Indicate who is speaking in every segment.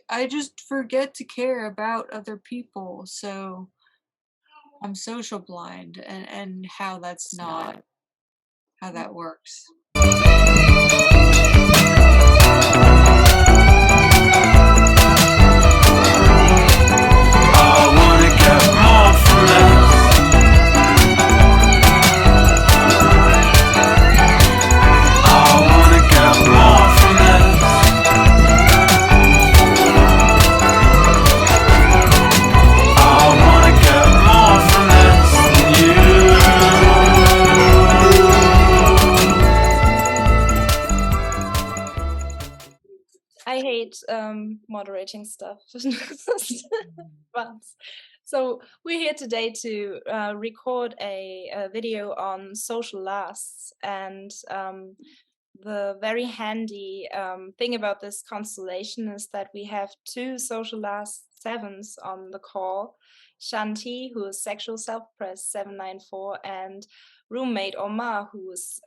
Speaker 1: I just forget to care about other people, so I'm social blind, and how that's not how that works.
Speaker 2: I wanna get more from this. I wanna get more from this. I wanna get more from this than you.
Speaker 3: I hate moderating stuff. But so we're here today to record a video on social lasts, and the very handy thing about this constellation is that we have two social last sevens on the call. Chanti, who is sexual self-press 794, and roommate Omar, who is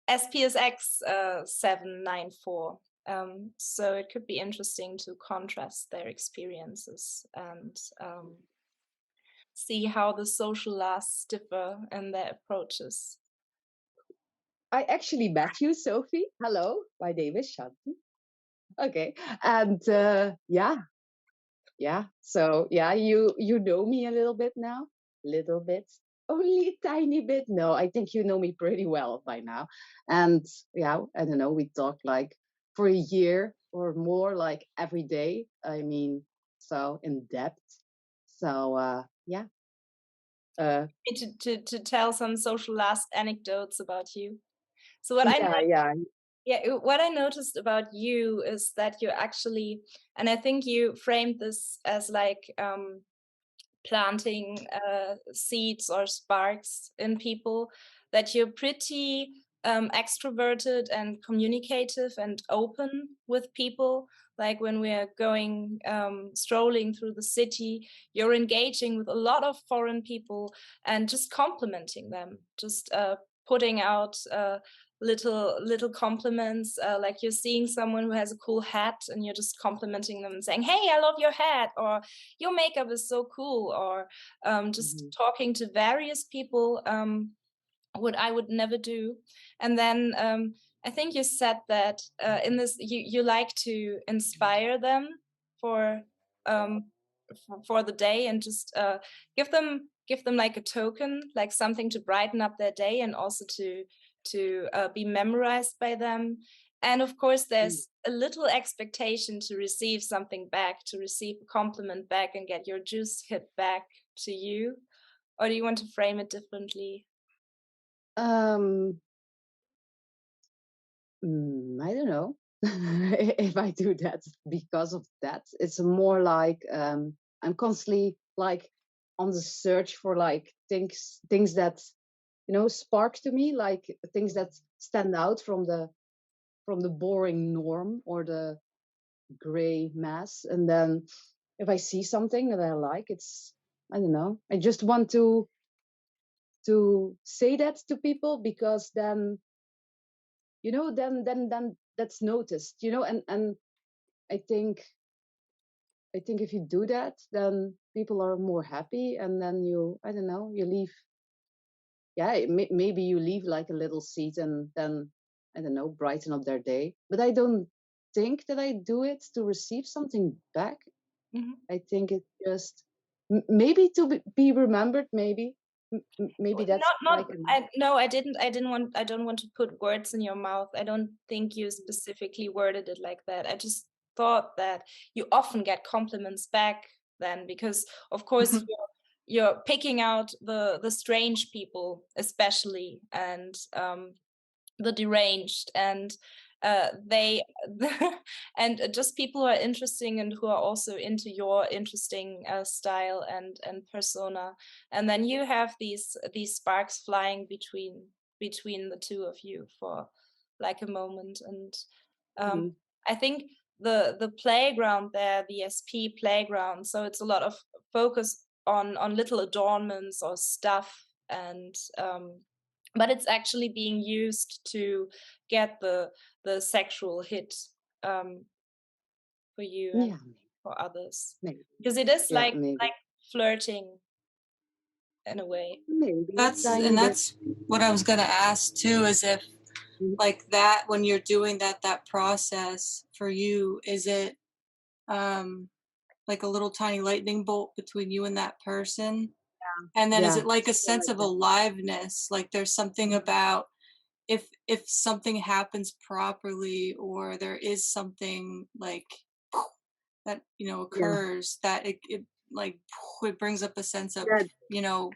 Speaker 3: SPSX 794. So it could be interesting to contrast their experiences and see how the social lasts differ in their approaches.
Speaker 4: I actually met you, Sophie. Hello, my name is Shanti. Okay, and yeah. So yeah, you know me a little bit now, little bit, only a tiny bit. No, I think you know me pretty well by now. And yeah, I don't know. We talked like for a year or more, like every day. I mean, so in depth. So yeah.
Speaker 3: To tell some social last anecdotes about you. So what what I noticed about you is that you're actually, and I think you framed this as like planting seeds or sparks in people, that you're pretty extroverted and communicative and open with people. Like when we're going strolling through the city, you're engaging with a lot of foreign people and just complimenting them, just putting out little compliments, like you're seeing someone who has a cool hat and you're just complimenting them and saying, hey, I love your hat, or your makeup is so cool, or just talking to various people, what I would never do. And then I think you said that in this you like to inspire them for the day, and just give them like a token, like something to brighten up their day, and also to be memorized by them. And of course there's a little expectation to receive something back, to receive a compliment back and get your juice hit back to you. Or do you want to frame it differently?
Speaker 4: I don't know if I do that because of that. It's more like I'm constantly like on the search for like things that spark to me, like things that stand out from the boring norm or the gray mass. And then if I see something that I like, it's, I don't know, I just want to say that to people, because then then that's noticed, and I think if you do that, then people are more happy, and then I don't know, you leave, maybe you leave like a little seed, and then, I don't know, brighten up their day. But I don't think that I do it to receive something back. I think it's just maybe to be remembered, maybe that's
Speaker 3: not I don't want to put words in your mouth. I don't think you specifically worded it like that. I just thought that you often get compliments back then, because of course you're picking out the strange people especially, and the deranged, and they and just people who are interesting and who are also into your interesting style and persona. And then you have these sparks flying between the two of you for like a moment. And I think the playground there, the SP playground, so it's a lot of focus on little adornments or stuff, and but it's actually being used to get the sexual hit, for you
Speaker 4: Yeah,
Speaker 3: and for others?
Speaker 4: maybe.
Speaker 3: Because it is
Speaker 4: Yeah,
Speaker 3: like
Speaker 4: maybe.
Speaker 3: flirting in a way.
Speaker 4: Maybe a
Speaker 1: That's
Speaker 4: tiny
Speaker 1: and
Speaker 4: bit.
Speaker 1: that's what I was gonna ask too, is if
Speaker 4: Mhm.
Speaker 1: like that when you're doing that process for you, is it like a little tiny lightning bolt between you and that person? And then is
Speaker 4: Yeah,
Speaker 1: it like a
Speaker 4: something
Speaker 1: sense
Speaker 4: like
Speaker 1: of
Speaker 4: that.
Speaker 1: aliveness? Like there's something
Speaker 4: Mhm.
Speaker 1: about if something happens properly or there is something like that,
Speaker 4: Yeah.
Speaker 1: occurs that it like it brings up a sense of,
Speaker 4: Yeah,
Speaker 1: you know,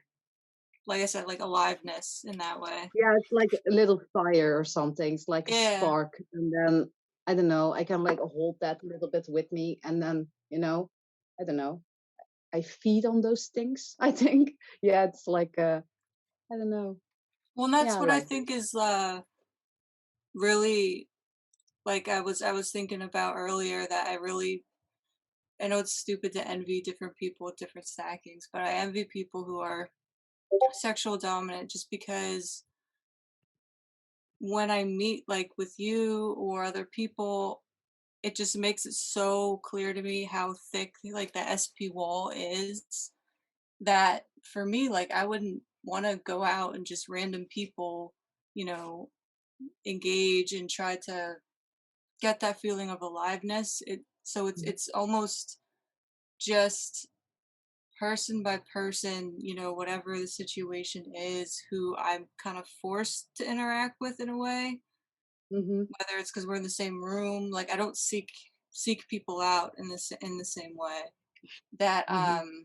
Speaker 1: like I said, like aliveness in that way.
Speaker 4: yeah, it's like a little fire or something. It's like a
Speaker 1: Yeah.
Speaker 4: spark. And then I don't know, I can like hold that a little bit with me and then, I don't know. I feed on those things, I think. Yeah, it's like I don't know.
Speaker 1: Well, and that's
Speaker 4: Yeah,
Speaker 1: what I
Speaker 4: like
Speaker 1: think is really like I was thinking about earlier that I know it's stupid to envy different people with different stackings, but I envy people who are sexual dominant just because when I meet like with you or other people, it just makes it so clear to me how thick like the SP wall is that for me, like I wouldn't want to go out and just random people, you know, engage and try to get that feeling of aliveness. It's almost just person by person, whatever the situation is, who I'm kind of forced to interact with in a way,
Speaker 4: mm-hmm,
Speaker 1: whether it's because we're in the same room. Like I don't seek people out in the same way. That
Speaker 4: mm-hmm.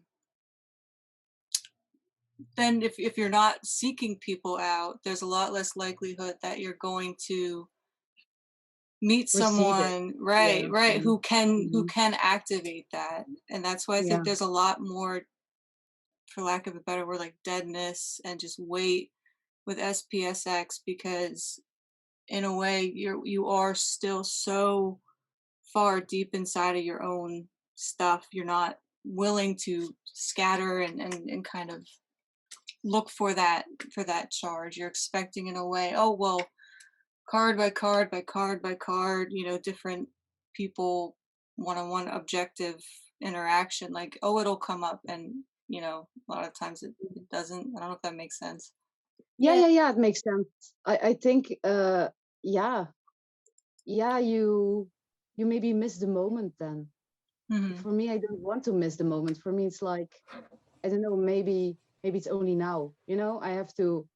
Speaker 1: then if you're not seeking people out, there's a lot less likelihood that you're going to meet
Speaker 4: Receive it.
Speaker 1: someone,
Speaker 4: Yeah.
Speaker 1: right,
Speaker 4: Mm-hmm.
Speaker 1: who
Speaker 4: Mm-hmm.
Speaker 1: can activate that. And that's why I think
Speaker 4: Yeah.
Speaker 1: there's a lot more, for lack of a better word, like deadness and just weight with SPSX, because in a way you are still so far deep inside of your own stuff. You're not willing to scatter and kind of look for that charge. You're expecting in a way, oh well, card by card by card by card, different people, one-on-one objective interaction, like, oh, it'll come up. And a lot of times it doesn't. I don't know if that makes sense.
Speaker 4: Yeah,
Speaker 3: Yeah.
Speaker 4: yeah, yeah, it makes sense. I think yeah, yeah, you maybe miss the moment then.
Speaker 1: Hmm.
Speaker 4: For me, I don't want to miss the moment. For me, it's like, I don't know, maybe it's only now, I have to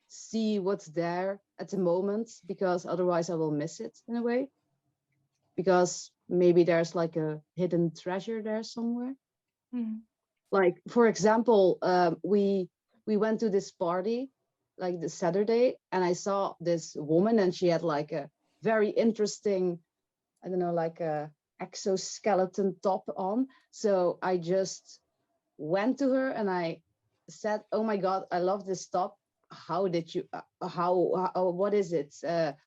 Speaker 4: see what's there at the moment because otherwise I will miss it in a way. Because maybe there's like a hidden treasure there somewhere.
Speaker 3: Mhm.
Speaker 4: Like for example, we went to this party like this Saturday, and I saw this woman, and she had like a very interesting, I don't know, like a exoskeleton top on. So I just went to her and I said, "Oh my God, I love this top. How did you? How? What is it?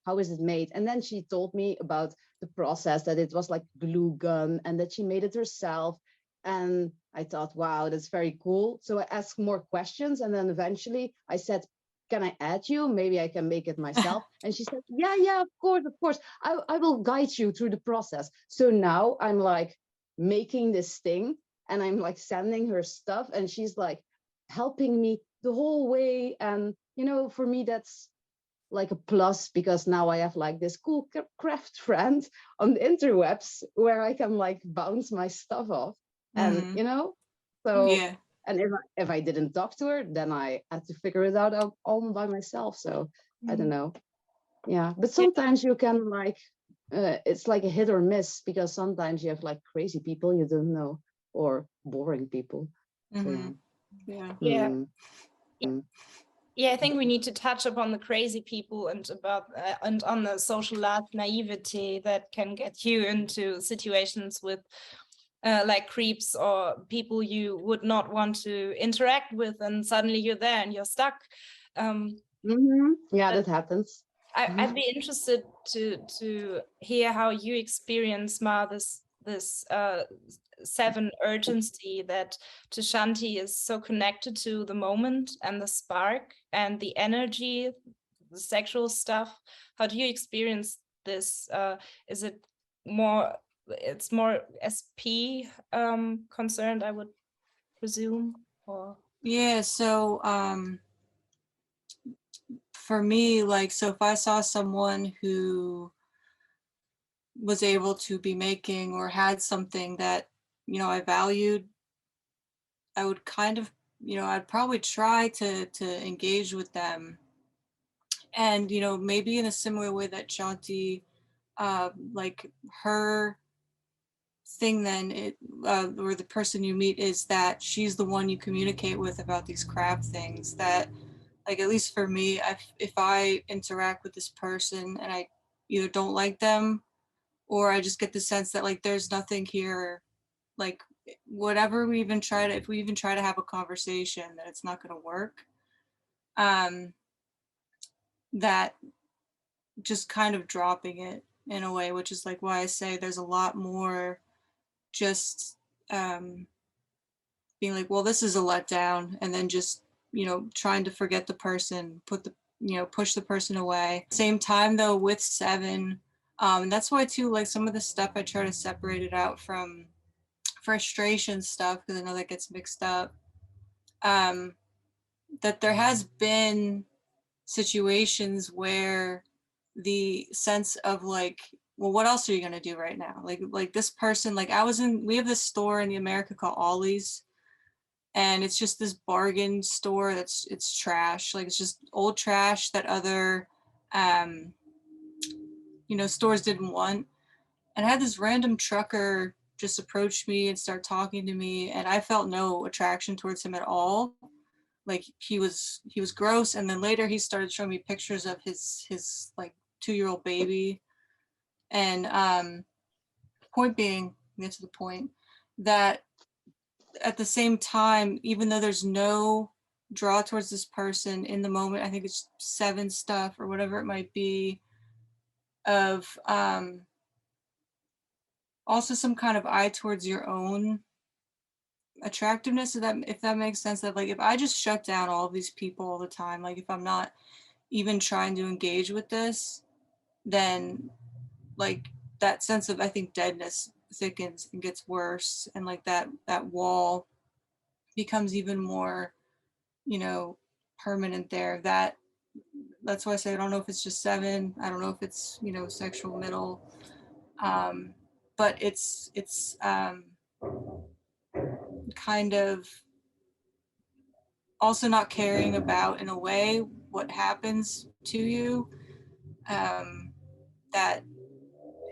Speaker 4: How is it made?" And then she told me about the process, that it was like glue gun and that she made it herself. And I thought, wow, that's very cool. So I asked more questions, and then eventually I said, "Can I add you? Maybe I can make it myself." And she said, "Yeah, yeah, of course, of course. I will guide you through the process." So now I'm like making this thing, and I'm like sending her stuff, and she's like helping me the whole way. And for me that's like a plus, because now I have like this cool craft friend on the interwebs where I can like bounce my stuff off. And
Speaker 1: Hmm.
Speaker 4: so,
Speaker 1: Yeah.
Speaker 4: and if I didn't talk to her, then I had to figure it out all by myself. So I don't
Speaker 3: Mhm.
Speaker 4: know. Yeah, but
Speaker 3: Yeah.
Speaker 4: sometimes you can like it's like a hit or miss, because sometimes you have like crazy people you don't know, or boring people. So
Speaker 1: Hmm.
Speaker 4: yeah.
Speaker 1: Yeah.
Speaker 3: Yeah.
Speaker 4: Mm, mm,
Speaker 3: Yeah, I think we need to touch upon the crazy people and about and on the social naivety that can get you into situations with like creeps or people you would not want to interact with, and suddenly you're there and you're stuck. Um,
Speaker 4: Yeah,
Speaker 3: but
Speaker 4: that happens.
Speaker 3: I'd be interested to hear how you experience, Mar, this seven urgency that to Shanti is so connected to the moment and the spark and the energy, the sexual stuff. How do you experience this? Is it more it's more SP concerned, I would presume, or
Speaker 1: Yeah, so for me, like, so if I saw someone who was able to be making or had something that, I valued, I would kind of, I'd probably try to engage with them. And, maybe in a similar way that Chanti, like her thing then, or the person you meet is that she's the one you communicate with about these craft things that, like, at least for me, if I interact with this person and I either don't like them or I just get the sense that, like, there's nothing here, like, whatever we even try to, if we even try to have a conversation, that it's not going to work. That just kind of dropping it in a way, which is like why I say there's a lot more just being like, well, this is a letdown, and then just, trying to forget the person, put the, push the person away. Same time though, with 7, and that's why too, like, some of the stuff I try to separate it out from frustration stuff, because I know that gets mixed up. That there has been situations where the sense of like, well, what else are you gonna do right now? Like this person, like we have this store in the America called Ollie's, and it's just this bargain store it's trash. Like, it's just old trash that other stores didn't want. And I had this random trucker just approach me and start talking to me, and I felt no attraction towards him at all. Like, he was gross, and then later he started showing me pictures of his like 2-year-old baby. And point being, get to the point, that at the same time, even though there's no draw towards this person in the moment, I think it's 7 stuff or whatever it might be, of also some kind of eye towards your own attractiveness, if that makes sense. That, like, if I just shut down all of these people all the time, like if I'm not even trying to engage with this, then, like, that sense of, I think, deadness thickens and gets worse, and like that wall becomes even more, permanent there. That's why I say I don't know if it's just 7. I don't know if it's, sexual middle, but it's kind of also not caring about, in a way, what happens to you. That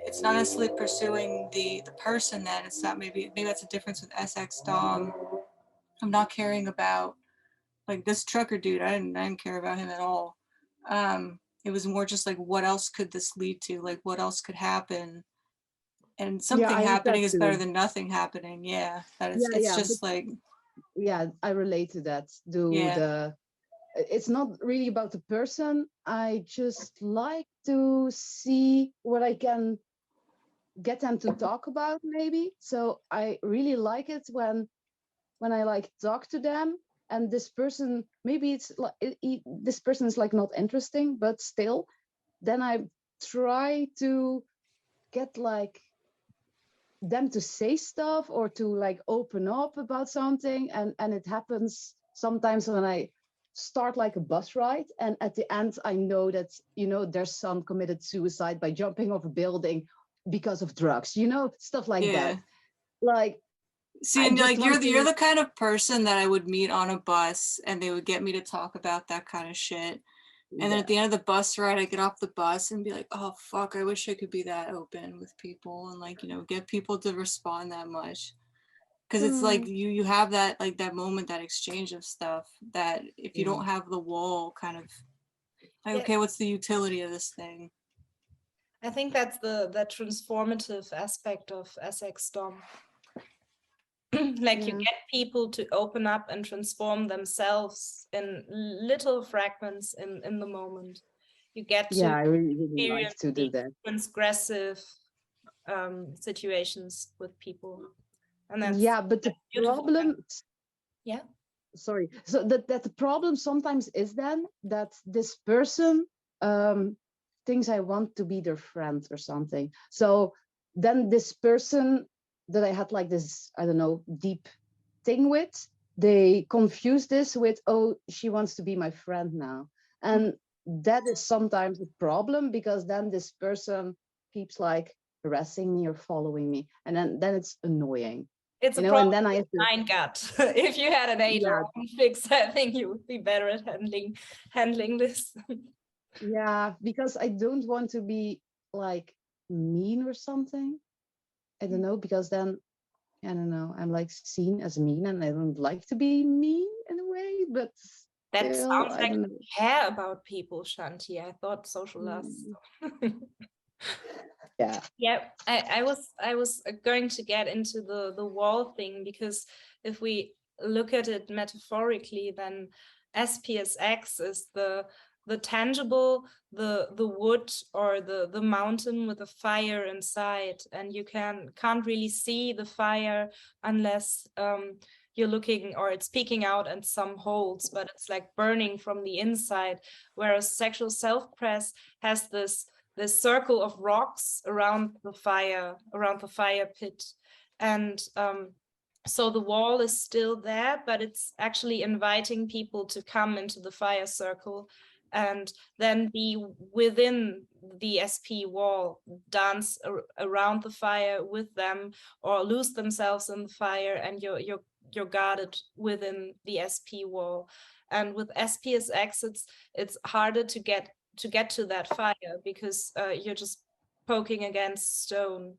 Speaker 1: it's not necessarily pursuing the person. Then it's not, maybe that's a difference with SX Dom. I'm not caring about, like, this trucker dude. I didn't care about him at all. It was more just like, what else could this lead to? Like, what else could happen? And
Speaker 4: Yeah,
Speaker 1: something
Speaker 4: I have that
Speaker 1: happening is better
Speaker 4: too.
Speaker 1: than nothing happening. Yeah, that
Speaker 4: Yeah,
Speaker 1: it's
Speaker 4: yeah, but
Speaker 1: just like,
Speaker 4: yeah, I relate to that.
Speaker 1: yeah,
Speaker 4: It's not really about the person. I just like to see what I can get them to talk about, maybe. So I really like it when I like talk to them, and this person, maybe it's like this person is like not interesting, but still, then I try to get like them to say stuff or to like open up about something, and it happens sometimes when I start like a bus ride, and at the end I know that their son committed suicide by jumping off a building because of drugs, stuff like
Speaker 1: yeah.
Speaker 4: that. Like,
Speaker 1: See,
Speaker 4: I
Speaker 1: and
Speaker 4: just
Speaker 1: like,
Speaker 4: want
Speaker 1: you're
Speaker 4: to,
Speaker 1: the kind of person that I would meet on a bus, and they would get me to talk about that kind of shit. And then at
Speaker 4: yeah.
Speaker 1: the end of the bus ride, I get off the bus and be like, oh fuck, I wish I could be that open with people, and, like, get people to respond that much. Because it's like
Speaker 4: Hmm.
Speaker 1: you have that, like, that moment, that exchange of stuff, that if you
Speaker 4: Yeah.
Speaker 1: don't have the wall kind of, like,
Speaker 3: yeah,
Speaker 1: okay, what's the utility of this thing?
Speaker 3: I think that's the transformative aspect of SX Dom. Like, you
Speaker 4: Yeah.
Speaker 3: get people to open up and transform themselves in little fragments in the moment. You get to
Speaker 4: Yeah, I really like
Speaker 3: experience
Speaker 4: to do
Speaker 3: these
Speaker 4: that.
Speaker 3: transgressive situations with people, and that's
Speaker 4: Yeah, but the
Speaker 3: beautiful.
Speaker 4: problem,
Speaker 3: Yeah.
Speaker 4: sorry, so that the problem sometimes is then that this person thinks I want to be their friend or something. So then this person that I had like this, I don't know, deep thing with, they confuse this with, oh, she wants to be my friend now. And that is sometimes a problem, because then this person keeps like harassing me or following me, and then it's annoying.
Speaker 3: It's a
Speaker 4: And
Speaker 3: problem
Speaker 4: then I
Speaker 3: with
Speaker 4: have to,
Speaker 3: mind gut. If you had an
Speaker 4: yeah,
Speaker 3: HR fix, I think you would be better at handling this.
Speaker 4: yeah, because I don't want to be like mean or something. I don't know, because then I don't know, I'm like seen as mean, and I don't like to be mean in a way, but
Speaker 3: That
Speaker 4: still,
Speaker 3: sounds
Speaker 4: I
Speaker 3: like
Speaker 4: don't
Speaker 3: you
Speaker 4: know.
Speaker 3: care about people, Shanti. I thought social loss.
Speaker 4: Yeah.
Speaker 3: Yeah, I was going to get into the wall thing, because if we look at it metaphorically, then SPSX is the tangible, the wood or the mountain with a fire inside, and you can't really see the fire unless you're looking, or it's peeking out at some holes, but it's like burning from the inside. Whereas sexual self-press has this circle of rocks around the fire pit, and so the wall is still there, but it's actually inviting people to come into the fire circle and then be within the SP wall, dance around the fire with them, or lose themselves in the fire, and you're guarded within the SP wall. And with SPSX, it's harder to get to that fire, because you're just poking against stone.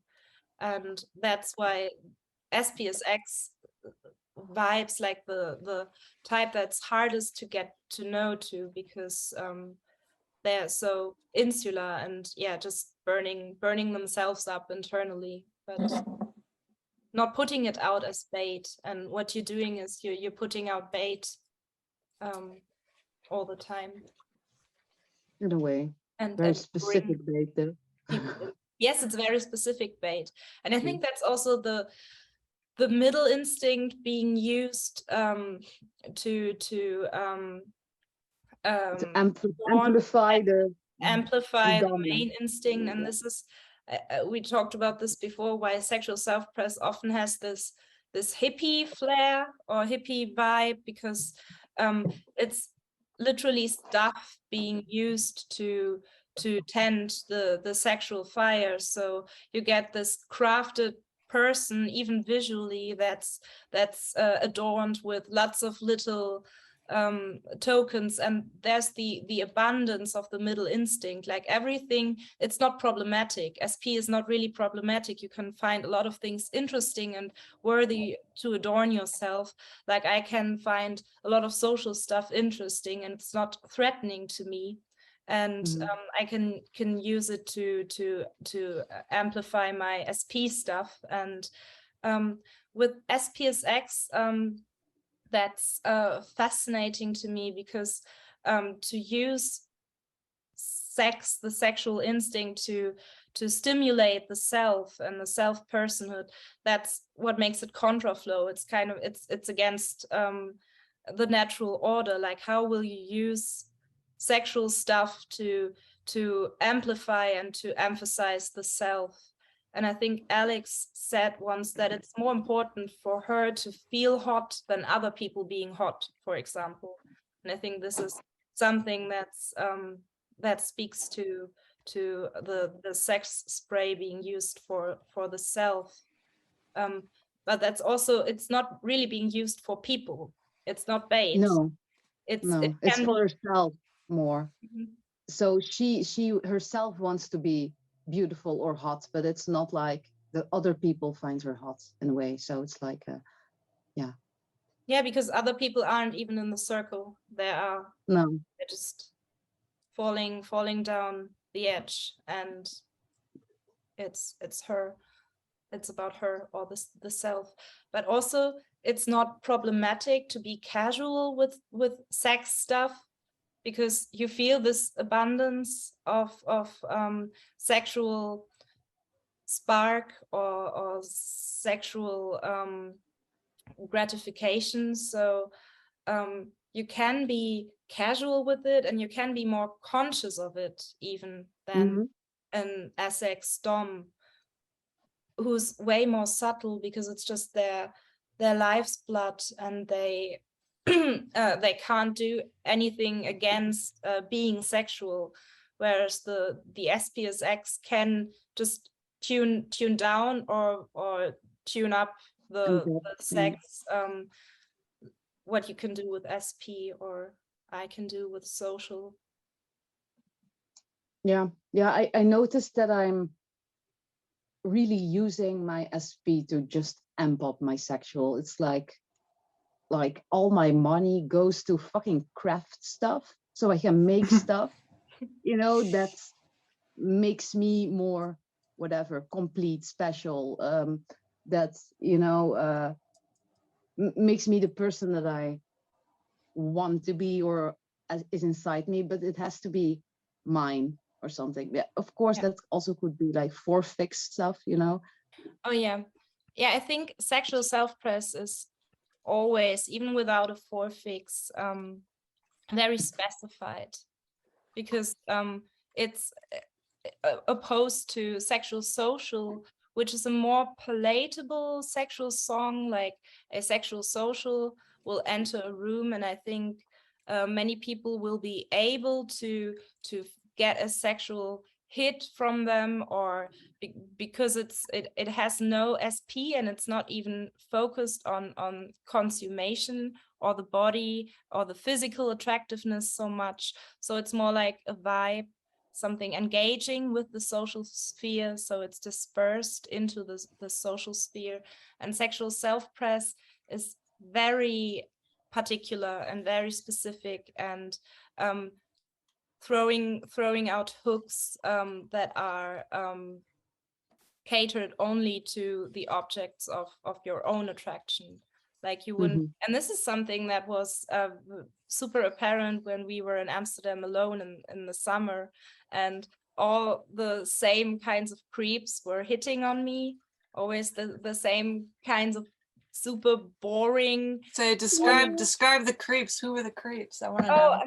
Speaker 3: And that's why SPSX vibes like the type that's hardest to get to know to, because they're so insular and just burning themselves up internally, but not putting it out as bait. And what you're doing is you're putting out bait all the time.
Speaker 4: In a way.
Speaker 3: And
Speaker 4: Very specific bait though.
Speaker 3: Yes, it's very specific bait. And I think that's also the middle instinct being used to
Speaker 4: amplify the
Speaker 3: main instinct. And this is we talked about this before, why sexual self-press often has this hippie flair or hippie vibe, because it's literally stuff being used to tend the sexual fire. So you get this crafted person, even visually, that's adorned with lots of little tokens, and there's the abundance of the middle instinct. Like everything, it's not problematic. SP is not really problematic. You can find a lot of things interesting and worthy to adorn yourself. Like I can find a lot of social stuff interesting, and it's not threatening to me. And I can use it to amplify my SP stuff. And with SPSX, that's fascinating to me, because to use the sexual instinct to stimulate the self and the self personhood, that's what makes it contraflow. It's kind of it's against the natural order. Like, how will you use sexual stuff to amplify and to emphasize the self? And I think Alex said once that it's more important for her to feel hot than other people being hot, for example. And I think this is something that's that speaks to the sex spray being used for the self. But that's also, it's not really being used for people. It's not bait.
Speaker 4: No,
Speaker 3: it's
Speaker 4: for herself more.
Speaker 3: Mm-hmm.
Speaker 4: So she herself wants to be beautiful or hot, but it's not like the other people find her hot in a way. So it's like
Speaker 3: because other people aren't even in the circle. They're just falling down the edge, and it's her. It's about her, or the self. But also, it's not problematic to be casual with sex stuff, because you feel this abundance of sexual spark or sexual gratification. So you can be casual with it, and you can be more conscious of it even than an SX dom. who's way more subtle because it's just their life's blood, and they they can't do anything against being sexual, whereas the SPSX can just tune down or tune up the sex, what you can do with SP or I can do with social.
Speaker 4: Yeah, I noticed that I'm really using my SP to just amp up my sexual. It's like all my money goes to fucking craft stuff so I can make stuff, you know, that makes me more whatever, complete, special, that, you know, makes me the person that I want to be or is inside me, but it has to be mine or something. Yeah, of course, that also could be like for fixed stuff, you know.
Speaker 3: Oh yeah, I think sexual self-press is always, even without a forefix, very specified, because it's opposed to sexual social, which is a more palatable sexual song. Like a sexual social will enter a room, and I think many people will be able to get a sexual hit from them, or because it has no SP, and it's not even focused on consummation or the body or the physical attractiveness so much. So it's more like a vibe, something engaging with the social sphere, so it's dispersed into the social sphere. And sexual self-press is very particular and very specific, and throwing out hooks that are catered only to the objects of your own attraction. Like you wouldn't, and this is something that was super apparent when we were in Amsterdam alone in the summer, and all the same kinds of creeps were hitting on me, always the same kinds of super boring.
Speaker 1: So describe the creeps. Who were the creeps? I want to know.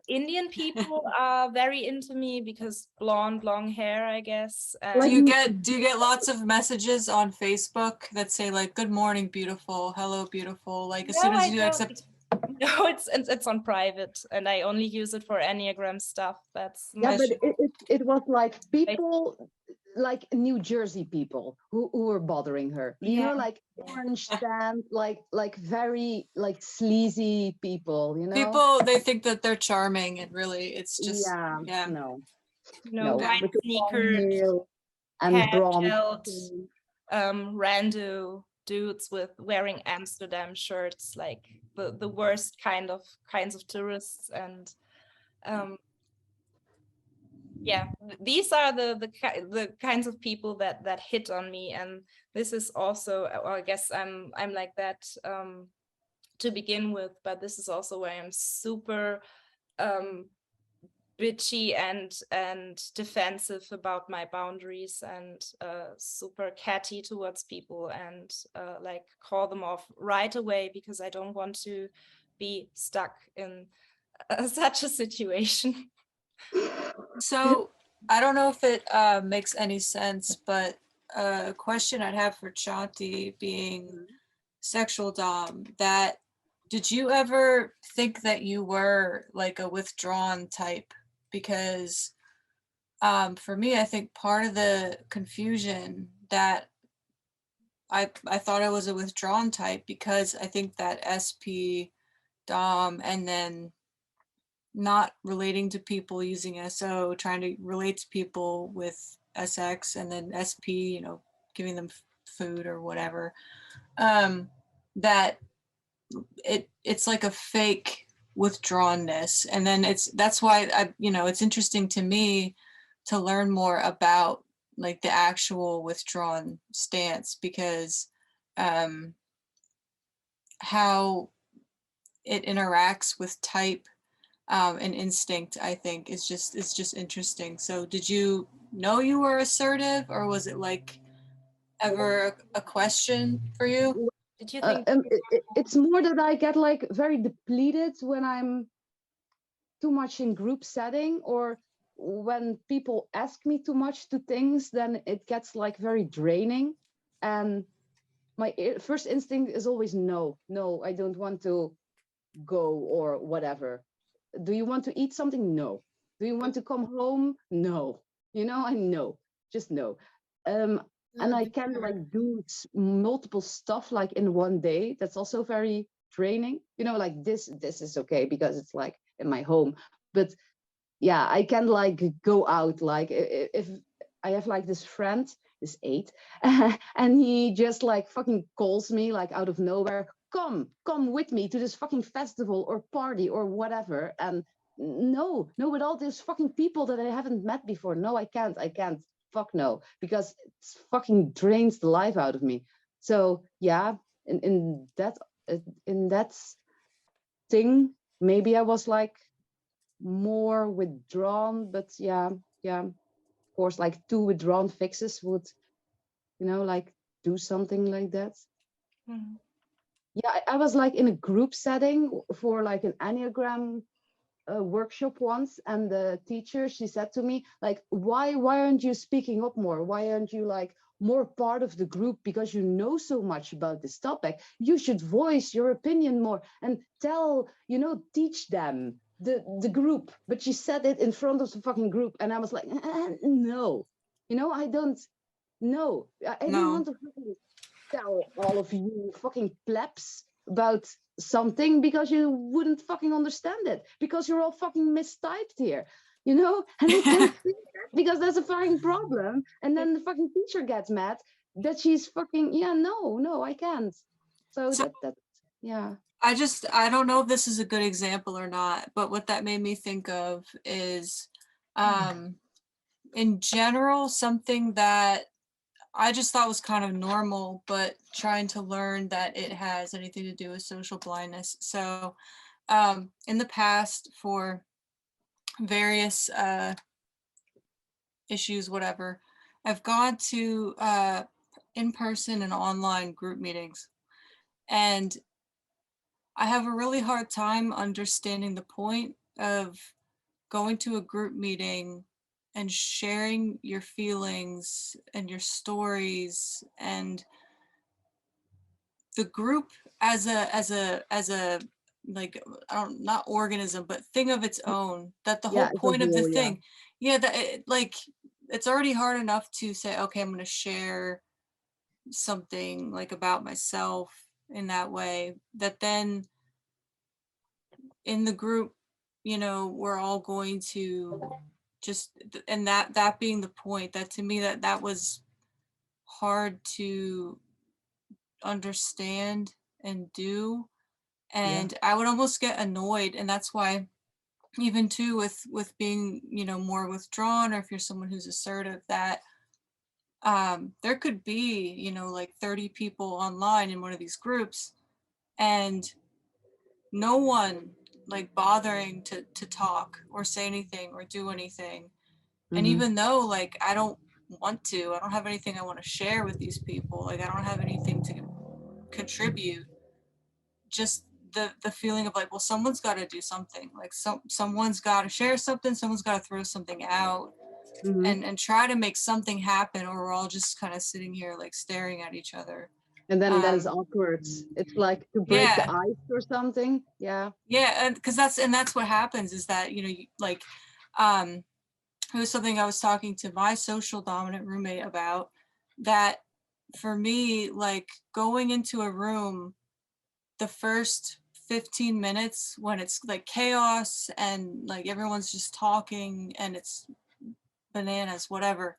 Speaker 3: Indian people are very into me because blonde, long hair, I guess.
Speaker 1: Do you get lots of messages on Facebook that say like "Good morning, beautiful," "Hello, beautiful"? Like as soon as you accept.
Speaker 3: No, it's on private, and I only use it for Enneagram stuff. That's
Speaker 4: yeah, but it was like people, like New Jersey people who were bothering her. You know, like orange stand, like very like sleazy people. You know,
Speaker 1: people, they think that they're charming, and really, it's just
Speaker 3: no white sneakers
Speaker 4: and bronze,
Speaker 3: rando dudes with wearing Amsterdam shirts, like the worst kinds of tourists. And yeah, these are the kinds of people that hit on me. And this is also, well, I guess I'm like that to begin with, but this is also where I'm super bitchy and defensive about my boundaries, and super catty towards people, and like call them off right away because I don't want to be stuck in such a situation.
Speaker 1: So I don't know if it makes any sense, but a question I'd have for Chanti, being sexual dom, that did you ever think that you were like a withdrawn type? Because for me, I think part of the confusion that I thought I was a withdrawn type, because I think that SP dom and then not relating to people using SO, trying to relate to people with SX, and then SP, you know, giving them food or whatever, that it's like a fake withdrawnness. And then that's why it's interesting to me to learn more about like the actual withdrawn stance, because how it interacts with type and instinct, I think, is just interesting. So did you know you were assertive, or was it like ever a question for you?
Speaker 3: Did you think
Speaker 4: it's more that I get like very depleted when I'm too much in group setting, or when people ask me too much to things, then it gets like very draining. And my first instinct is always no, I don't want to go or whatever. Do you want to eat something? No. Do you want to come home? No. I know, just no. And I can like do multiple stuff like in one day. That's also very draining. Like this is okay because it's like in my home. But yeah, I can like go out. Like if I have like this friend, this 8, and he just like fucking calls me like out of nowhere, come with me to this fucking festival or party or whatever. And no, with all these fucking people that I haven't met before, no, I can't, fuck no, because it's fucking drains the life out of me. So yeah, in that thing, maybe I was like more withdrawn, but yeah, of course, like 2 withdrawn fixes would, like do something like that.
Speaker 1: Mhm.
Speaker 4: Yeah, I was like in a group setting for like an Enneagram workshop once, and the teacher, she said to me like, why aren't you speaking up more? Why aren't you like more part of the group? Because you know so much about this topic, you should voice your opinion more and tell, teach them the group. But she said it in front of the fucking group, and I was like, no, I don't know. I don't
Speaker 1: No.
Speaker 4: want to fucking tell all of you fucking plebs about something because you wouldn't fucking understand it, because you're all fucking mistyped here, and I can't see that because that's a fucking problem. And then the fucking teacher gets mad that she's fucking, yeah, no, I can't. So
Speaker 1: So
Speaker 4: that yeah.
Speaker 1: I don't know if this is a good example or not, but what that made me think of is, in general, something that I just thought was kind of normal, but trying to learn that it has anything to do with social blindness. So in the past, for various issues, whatever, I've gone to in-person and online group meetings. And I have a really hard time understanding the point of going to a group meeting and sharing your feelings and your stories, and the group as a like, I don't, not organism, but thing of its own, that the
Speaker 4: Yeah,
Speaker 1: whole
Speaker 4: it's a
Speaker 1: point of the
Speaker 4: whole, yeah.
Speaker 1: thing, yeah, that like, it's already hard enough to say, okay, I'm going to share something like about myself in that way, that then in the group, we're all going to just, and that being the point, that to me, that was hard to understand and do.
Speaker 4: Yeah.
Speaker 1: And I would almost get annoyed, and that's why, even too, with being, more withdrawn, or if you're someone who's assertive, that there could be, like 30 people online in one of these groups, and no one like bothering to talk or say anything or do anything. And
Speaker 4: Mm-hmm.
Speaker 1: even though, like, I don't have anything I want to share with these people, like, I don't have anything to contribute, just the feeling of like, well, someone's got to do something, like someone's got to share something, someone's got to throw something out,
Speaker 4: Mm-hmm.
Speaker 1: and try to make something happen, or we're all just kind of sitting here like staring at each other.
Speaker 4: And then that is
Speaker 1: um
Speaker 4: awkward. It's like to break the
Speaker 1: yeah,
Speaker 4: ice or something. Yeah.
Speaker 1: and because that's what happens, is that, like, um it was something I was talking to my social dominant roommate about, that for me, like, going into a room, the first 15 minutes when it's like chaos and like everyone's just talking and it's bananas, whatever,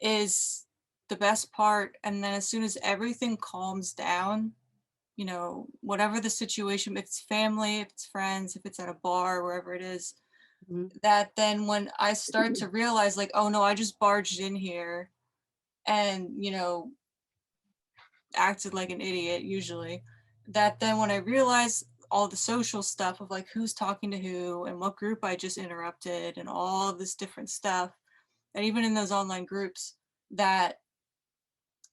Speaker 1: is the best part. And then as soon as everything calms down, whatever the situation, if it's family, if it's friends, if it's at a bar, wherever it is,
Speaker 4: Mm-hmm.
Speaker 1: that then when I start to realize, like, oh no, I just barged in here and, acted like an idiot usually, that then when I realize all the social stuff of like who's talking to who and what group I just interrupted and all of this different stuff, and even in those online groups, that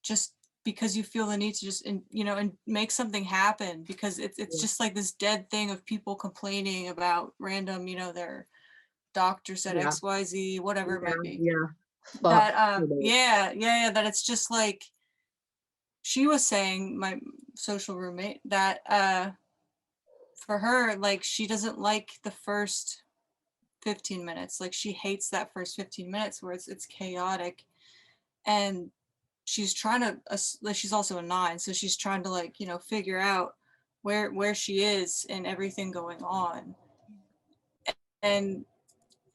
Speaker 1: just because you feel the need to just, and make something happen, because it's
Speaker 4: Yeah.
Speaker 1: just like this dead thing of people complaining about random, their doctor said
Speaker 4: Yeah.
Speaker 1: XYZ, whatever it may be.
Speaker 4: Yeah. Fuck.
Speaker 1: That yeah, that it's just like she was saying, my social roommate, that for her, like, she doesn't like the first 15 minutes. Like, she hates that first 15 minutes where it's chaotic, and she's trying to like, she's also a 9, so she's trying to, like, you know, figure out where she is and everything going on. And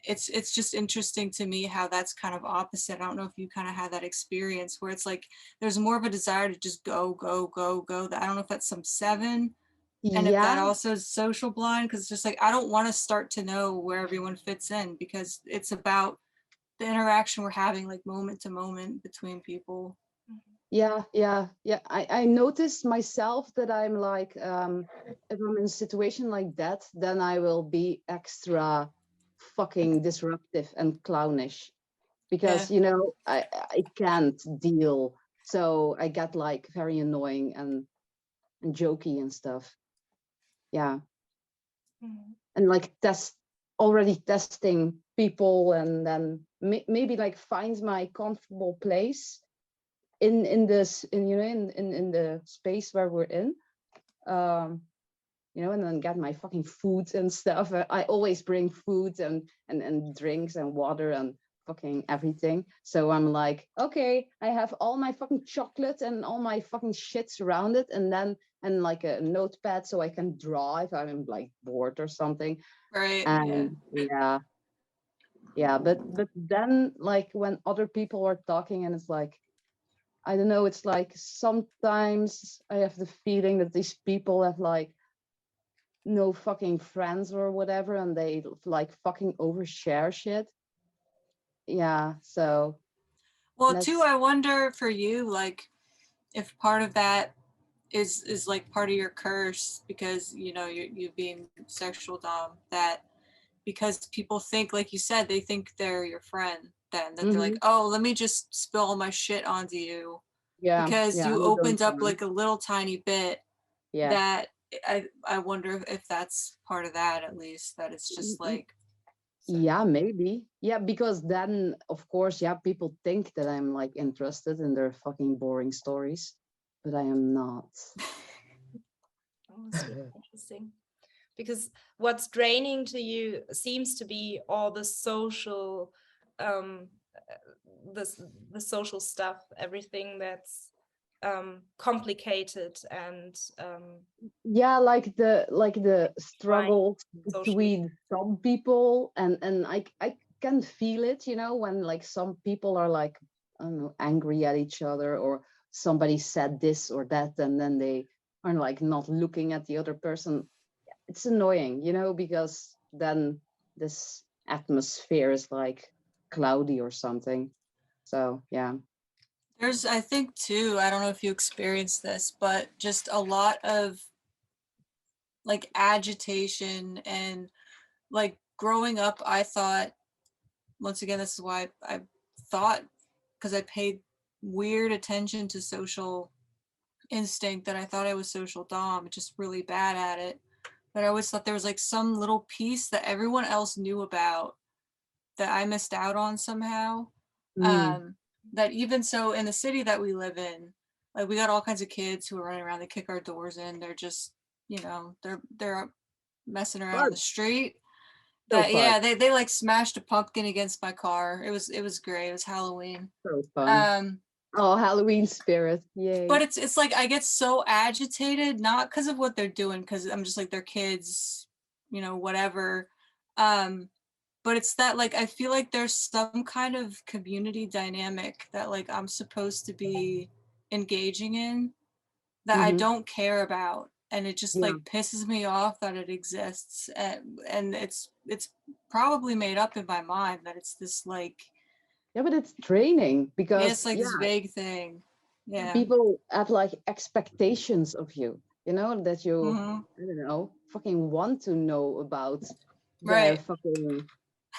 Speaker 1: it's just interesting to me how that's kind of opposite. I don't know if you kind of had that experience where it's like there's more of a desire to just go, go, go, go. I don't know if that's some 7, and if that
Speaker 4: Yeah.
Speaker 1: also is social blind, because it's just like I don't want to start to know where everyone fits in, because it's about the interaction we're having, like moment to moment between people.
Speaker 4: Yeah. I noticed myself that I'm like, if I'm in a situation like that, then I will be extra fucking disruptive and clownish because,
Speaker 1: Yeah.
Speaker 4: you know, I can't deal. So I get like very annoying and jokey and stuff. Yeah. And like already testing people, and then maybe like find my comfortable place in this, in, you know, in the space where we're in, you know, and then get my fucking food and stuff. I always bring food and drinks and water and fucking everything. So I'm like, okay, I have all my fucking chocolate and all my fucking shit surrounded, and then and like a notepad so I can draw if I'm like bored or something.
Speaker 1: Right.
Speaker 4: And yeah, but then like when other people are talking, and it's like, I don't know, it's like sometimes I have the feeling that these people have like no fucking friends or whatever, and they like fucking overshare shit. Yeah, so
Speaker 1: Well, too,
Speaker 4: that's
Speaker 1: I wonder for you, like, if part of that is like part of your curse, because you know you being sexual dom, that because people think, like you said, they think they're your friend, then that they're like,
Speaker 4: mm-hmm.
Speaker 1: oh, let me just spill all my shit onto you
Speaker 4: Yeah,
Speaker 1: because
Speaker 4: yeah,
Speaker 1: you
Speaker 4: we don't
Speaker 1: opened up
Speaker 4: care.
Speaker 1: like a little tiny bit.
Speaker 4: Yeah.
Speaker 1: That I wonder if that's part of that, at least, that it's just like
Speaker 4: Yeah, maybe. Yeah, because then of course, yeah, people think that I'm like interested in their fucking boring stories, but I am not.
Speaker 3: Oh, that's really interesting. Because what's draining to you seems to be all the social, um, the social stuff, everything that's complicated and
Speaker 4: Yeah, like the
Speaker 3: trying
Speaker 4: struggle
Speaker 3: socially.
Speaker 4: between some people, and I can feel it, you know, when like some people are like, I don't know, angry at each other, or somebody said this or that, and then they are like not looking at the other person. It's annoying, you know, because then this atmosphere is like cloudy or something. So yeah.
Speaker 1: there's, I think too, I don't know if you experienced this, but just a lot of like agitation. And like growing up, I thought, once again, this is why I thought, because I paid weird attention to social instinct, that I thought I was social dom, just really bad at it. But I always thought there was like some little piece that everyone else knew about that I missed out on somehow.
Speaker 4: Mm.
Speaker 1: That even so, in the city that we live in, like we got all kinds of kids who are running around. They kick our doors in. They're just, you know, they're messing around on
Speaker 4: Fun.
Speaker 1: the street.
Speaker 4: So
Speaker 1: That,
Speaker 4: fun.
Speaker 1: yeah, they like smashed a pumpkin against my car. It was great. It was Halloween.
Speaker 4: So fun.
Speaker 1: Um,
Speaker 4: Oh, Halloween spirit.
Speaker 1: but
Speaker 4: Yay.
Speaker 1: it's like I get so agitated, not because of what they're doing, because I'm just like, they're kids, you know, whatever. Um, but it's that, like, I feel like there's some kind of community dynamic that like I'm supposed to be engaging in that I
Speaker 4: Mm-hmm.
Speaker 1: don't care about, and it just
Speaker 4: Yeah.
Speaker 1: like pisses me off that it exists. And it's probably made up in my mind that it's this like,
Speaker 4: Yeah, but it's draining
Speaker 1: yeah,
Speaker 4: because
Speaker 1: it's like
Speaker 4: yeah,
Speaker 1: this vague thing. Yeah.
Speaker 4: people have like expectations of you, you know, that you,
Speaker 1: Hmm.
Speaker 4: I don't know, fucking want to know about their
Speaker 1: Right.
Speaker 4: fucking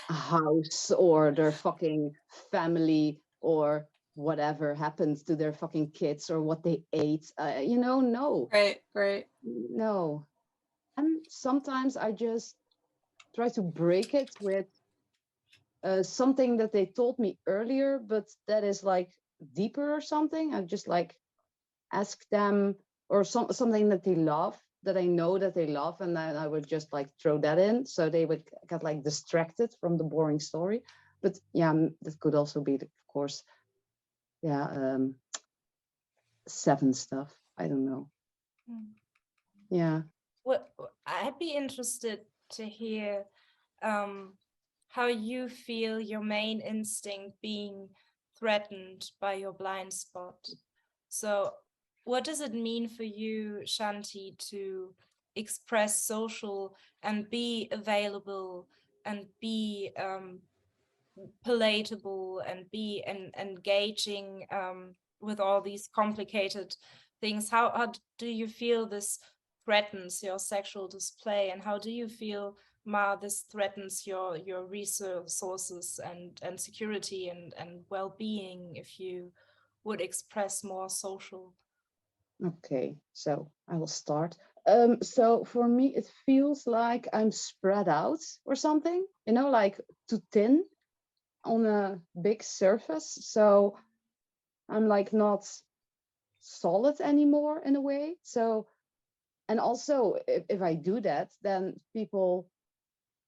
Speaker 4: house or their fucking family or whatever happens to their fucking kids or what they ate. You know, no,
Speaker 1: Right. Right.
Speaker 4: no. And sometimes I just try to break it with something that they told me earlier, but that is like deeper or something. I just like ask them, or something that they love, that I know that they love, and then I would just like throw that in, so they would get like distracted from the boring story. But yeah, that could also be, of course, yeah, seven stuff. I don't know. Yeah.
Speaker 3: What I'd be interested to hear how you feel your main instinct being threatened by your blind spot. So what does it mean for you, Chanti, to express social and be available and be palatable and be engaging with all these complicated things? How do you feel this threatens your sexual display, and how do you feel, Mar, this threatens your resources and security and well-being if you would express more social?
Speaker 4: Okay, so I will start. So for me, it feels like I'm spread out or something, you know, like too thin on a big surface. So I'm like not solid anymore in a way. So, and also if I do that, then people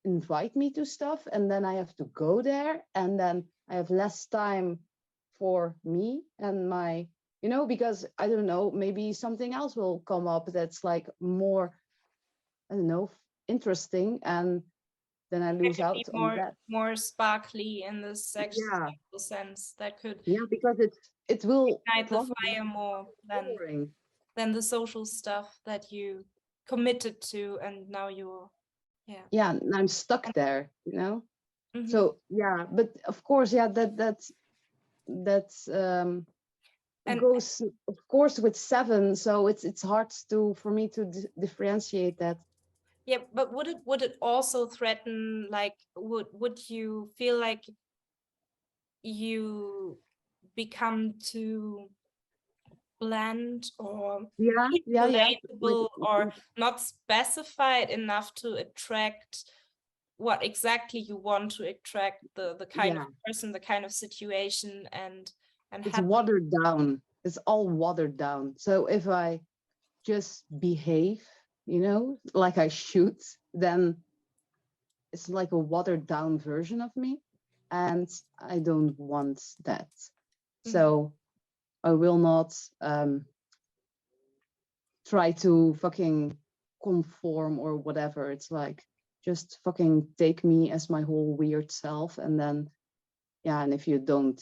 Speaker 4: invite me to stuff, and then I have to go there, and then I have less time for me and my, you know, because I don't know, maybe something else will come up that's like more, I don't know, interesting, and then I lose
Speaker 3: Maybe be
Speaker 4: out on that.
Speaker 3: more sparkly in the
Speaker 4: Yeah,
Speaker 3: sexual sense that could
Speaker 4: yeah, because it will
Speaker 3: ignite the
Speaker 4: probably
Speaker 3: fire more
Speaker 4: boring.
Speaker 3: than the social stuff that you committed to, and now you're
Speaker 4: Yeah, and I'm stuck there, you know.
Speaker 3: Mhm.
Speaker 4: So yeah, but of course, yeah, that's
Speaker 3: And
Speaker 4: goes of course with seven, so it's hard to for me to differentiate that.
Speaker 3: yeah, but would it also threaten, like would you feel like you become too bland or
Speaker 4: Yeah, like
Speaker 3: relatable or not specified enough to attract what exactly you want to attract, the kind of
Speaker 4: yeah,
Speaker 3: person, the kind of situation, and
Speaker 4: it's
Speaker 3: happen.
Speaker 4: watered down, it's all watered down. So if I just behave, you know, like I should, then it's like a watered down version of me, and I don't want that. So I will not try to fucking conform or whatever. It's like, just fucking take me as my whole weird self, and then yeah, and if you don't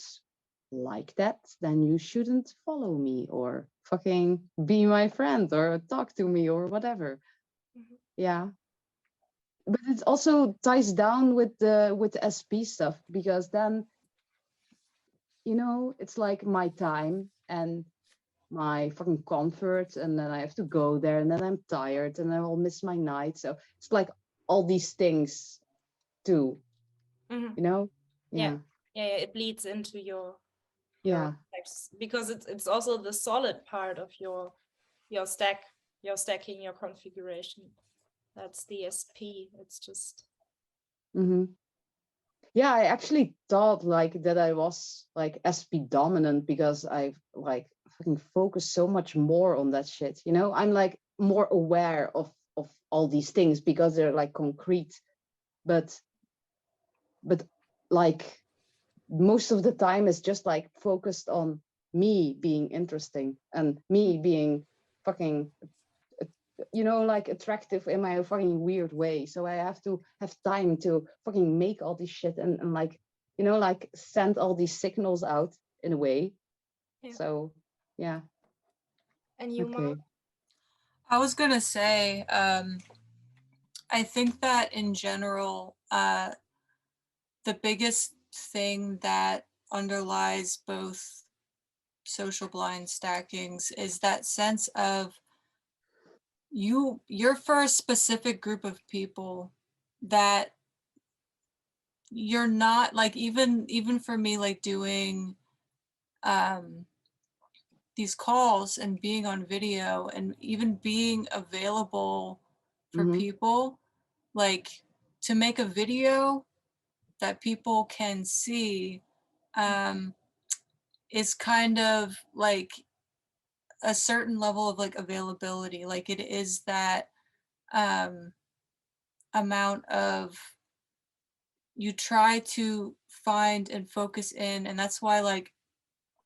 Speaker 4: like that, then you shouldn't follow me or fucking be my friend or talk to me or whatever. Yeah, but it also ties down with the SP stuff, because then, you know, it's like my time and my fucking comfort, and then I have to go there, and then I'm tired, and I will miss my night. So it's like all these things too,
Speaker 3: Mhm.
Speaker 4: you know.
Speaker 3: Yeah,
Speaker 4: Yeah,
Speaker 3: yeah, it bleeds into your
Speaker 4: yeah,
Speaker 3: sex, because it's also the solid part of your stack, your stacking, your configuration. That's the SP. It's just
Speaker 4: hmm yeah. I actually thought like that I was like SP dominant, because I've like fucking focused so much more on that shit, you know. I'm like more aware of all these things because they're like concrete, but but like most of the time it's just like focused on me being interesting and me being fucking, you know, like attractive in my fucking weird way. So I have to have time to fucking make all this shit, and like, you know, like send all these signals out in a way.
Speaker 3: yeah.
Speaker 4: So yeah.
Speaker 3: And you, Mar?
Speaker 4: Okay.
Speaker 1: I was gonna say, I think that in general, the biggest thing that underlies both social blind stackings is that sense of you're for a specific group of people that you're not like, even for me, like doing these calls and being on video and even being available for
Speaker 4: Mm-hmm.
Speaker 1: people, like to make a video that people can see is kind of like a certain level of like availability. Like it is that amount of, you try to find and focus in, and that's why, like,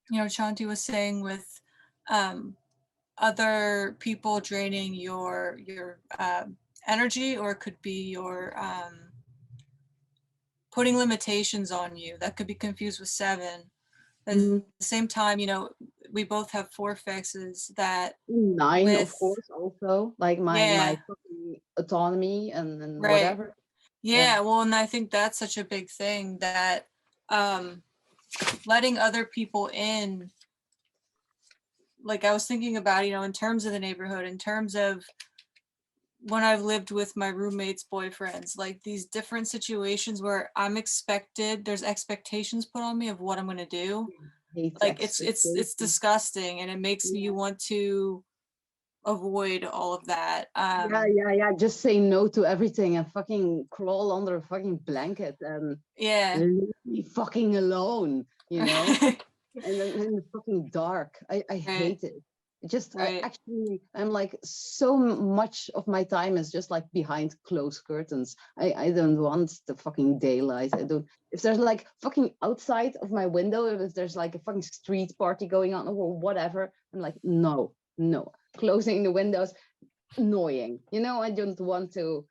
Speaker 1: you know, Chanti was saying with other people draining your energy, or it could be your putting limitations on you, that could be confused with 7. At
Speaker 4: Mhm.
Speaker 1: the same time, you know, we both have 4 fixes that
Speaker 4: 9, of
Speaker 1: with,
Speaker 4: course, also like my
Speaker 1: yeah,
Speaker 4: fucking autonomy and
Speaker 1: right.
Speaker 4: whatever.
Speaker 1: Yeah, well, and I think that's such a big thing, that letting other people in, like I was thinking about, you know, in terms of the neighborhood, in terms of when I've lived with my roommates' boyfriends, like these different situations where I'm expected, there's expectations put on me of what I'm gonna do.
Speaker 4: Hate
Speaker 1: Like it's
Speaker 4: expectations.
Speaker 1: disgusting, and it makes
Speaker 4: Yeah.
Speaker 1: you want to avoid all of that.
Speaker 4: Yeah. Just say no to everything and fucking crawl under a fucking blanket and
Speaker 1: Yeah.
Speaker 4: leave me fucking alone, you know? And then in the fucking dark. I
Speaker 1: Right,
Speaker 4: hate it. Just
Speaker 1: right.
Speaker 4: actually, I'm like so much of my time is just like behind closed curtains. I don't want the fucking daylight. I don't. If there's like fucking outside of my window, if there's like a fucking street party going on or whatever, I'm like, no, no. Closing the windows, annoying. You know, I don't want to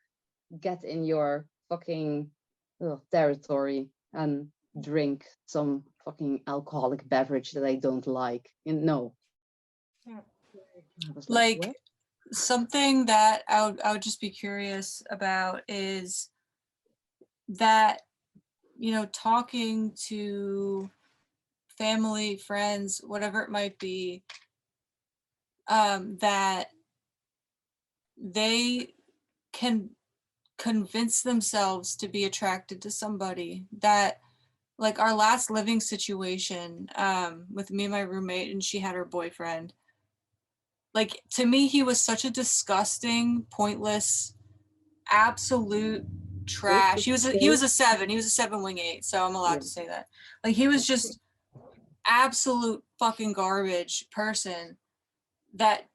Speaker 4: get in your fucking territory and drink some fucking alcoholic beverage that I don't like. No.
Speaker 3: Yeah.
Speaker 4: I was like,
Speaker 1: Like
Speaker 4: what?
Speaker 1: something that I would just be curious about is that, you know, talking to family, friends, whatever it might be, that they can convince themselves to be attracted to somebody. That, like our last living situation, with me and my roommate, and she had her boyfriend, like to me he was such a disgusting, pointless, absolute trash. He was a 7, he was a 7 wing 8, so I'm allowed
Speaker 4: Yeah.
Speaker 1: to say that. Like he was just absolute fucking garbage person, that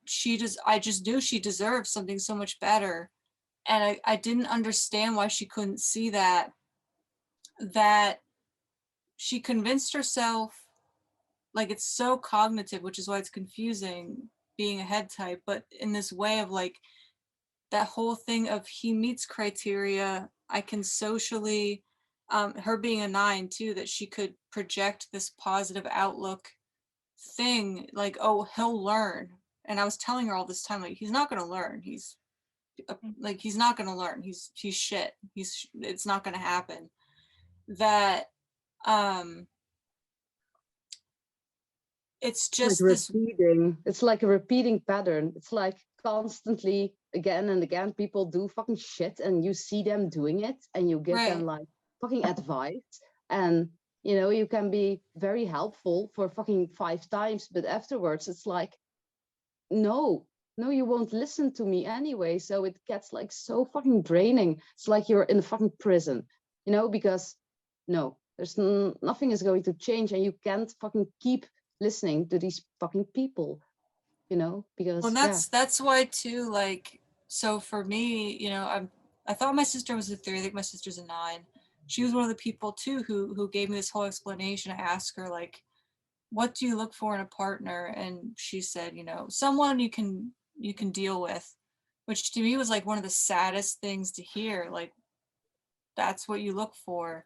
Speaker 1: I just knew she deserved something so much better. And I didn't understand why she couldn't see that she convinced herself, like it's so cognitive, which is why it's confusing being a head type, but in this way of like that whole thing of he meets criteria, I can socially, her being a 9 too, that she could project this positive outlook thing, like, oh, he'll learn. And I was telling her all this time, like, he's not going to learn. He's not going to learn. He's shit. It's not going to happen. That, it's
Speaker 4: Like
Speaker 1: just this,
Speaker 4: repeating. It's like a repeating pattern. It's like constantly again and again people do fucking shit and you see them doing it and you give them
Speaker 1: right.
Speaker 4: like fucking advice and you know you can be very helpful for fucking 5 times but afterwards it's like no, no, you won't listen to me anyway. So it gets like so fucking draining. It's like you're in a fucking prison, you know, because no, there's nothing is going to change and you can't fucking keep listening to these fucking people, you know,
Speaker 1: Well,
Speaker 4: because yeah,
Speaker 1: that's why too, like, so for me, you know, I thought my sister was a 3. I think my sister's a 9. She was one of the people too who gave me this whole explanation. I asked her, like, what do you look for in a partner? And she said, you know, someone you can deal with, which to me was like one of the saddest things to hear. Like, that's what you look for.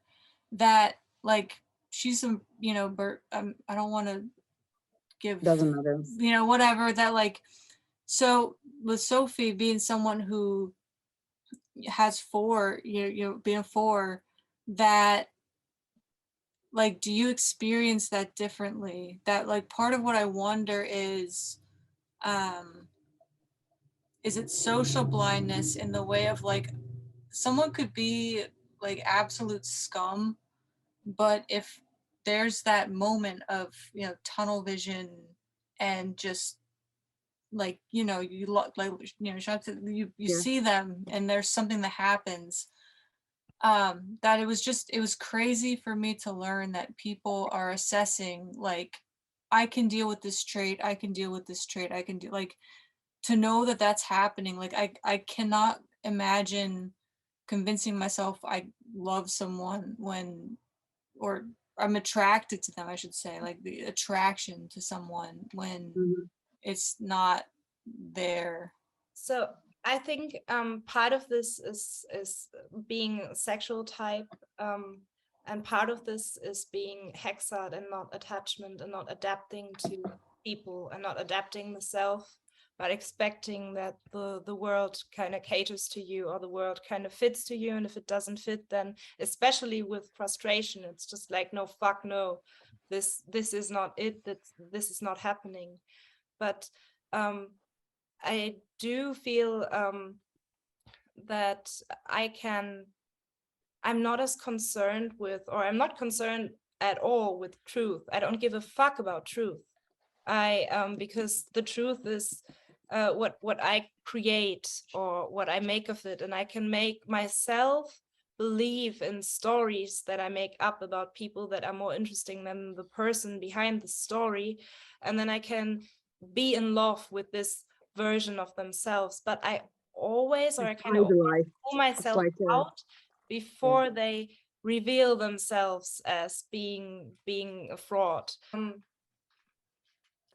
Speaker 1: That, like, she's a, you know, I don't want to give,
Speaker 4: doesn't matter.
Speaker 1: you know, whatever, that like, so with Sophie being someone who has 4, being a 4, that, like, do you experience that differently? That, like, part of what I wonder um is it social blindness in the way of like someone could be like absolute scum, but if there's that moment of, you know, tunnel vision, and just like, you know, like, you know, you
Speaker 4: Yeah.
Speaker 1: see them and there's something that happens, that it was crazy for me to learn that people are assessing, like, I can deal with this trait, I can deal with this trait, I can do, like, to know that that's happening, like, I cannot imagine convincing myself I love someone when, or I'm attracted to them, I should say, like the attraction to someone when
Speaker 4: Mhm.
Speaker 1: it's not there.
Speaker 3: So I think part of this is being sexual type, and part of this is being hexad and not attachment and not adapting to people and not adapting the self, but expecting that the world kind of caters to you or the world kind of fits to you. And if it doesn't fit, then especially with frustration, it's just like, no, fuck no, this is not it, this is not happening. But I do feel that I'm not as concerned with, or I'm not concerned at all with truth. I don't give a fuck about truth. Because the truth is what I create or what I make of it, and I can make myself believe in stories that I make up about people that are more interesting than the person behind the story, and then I can be in love with this version of themselves. But I always, or I kind of
Speaker 4: Idolize.
Speaker 3: pull
Speaker 4: It's
Speaker 3: myself
Speaker 4: like
Speaker 3: out before they reveal themselves as being a fraud.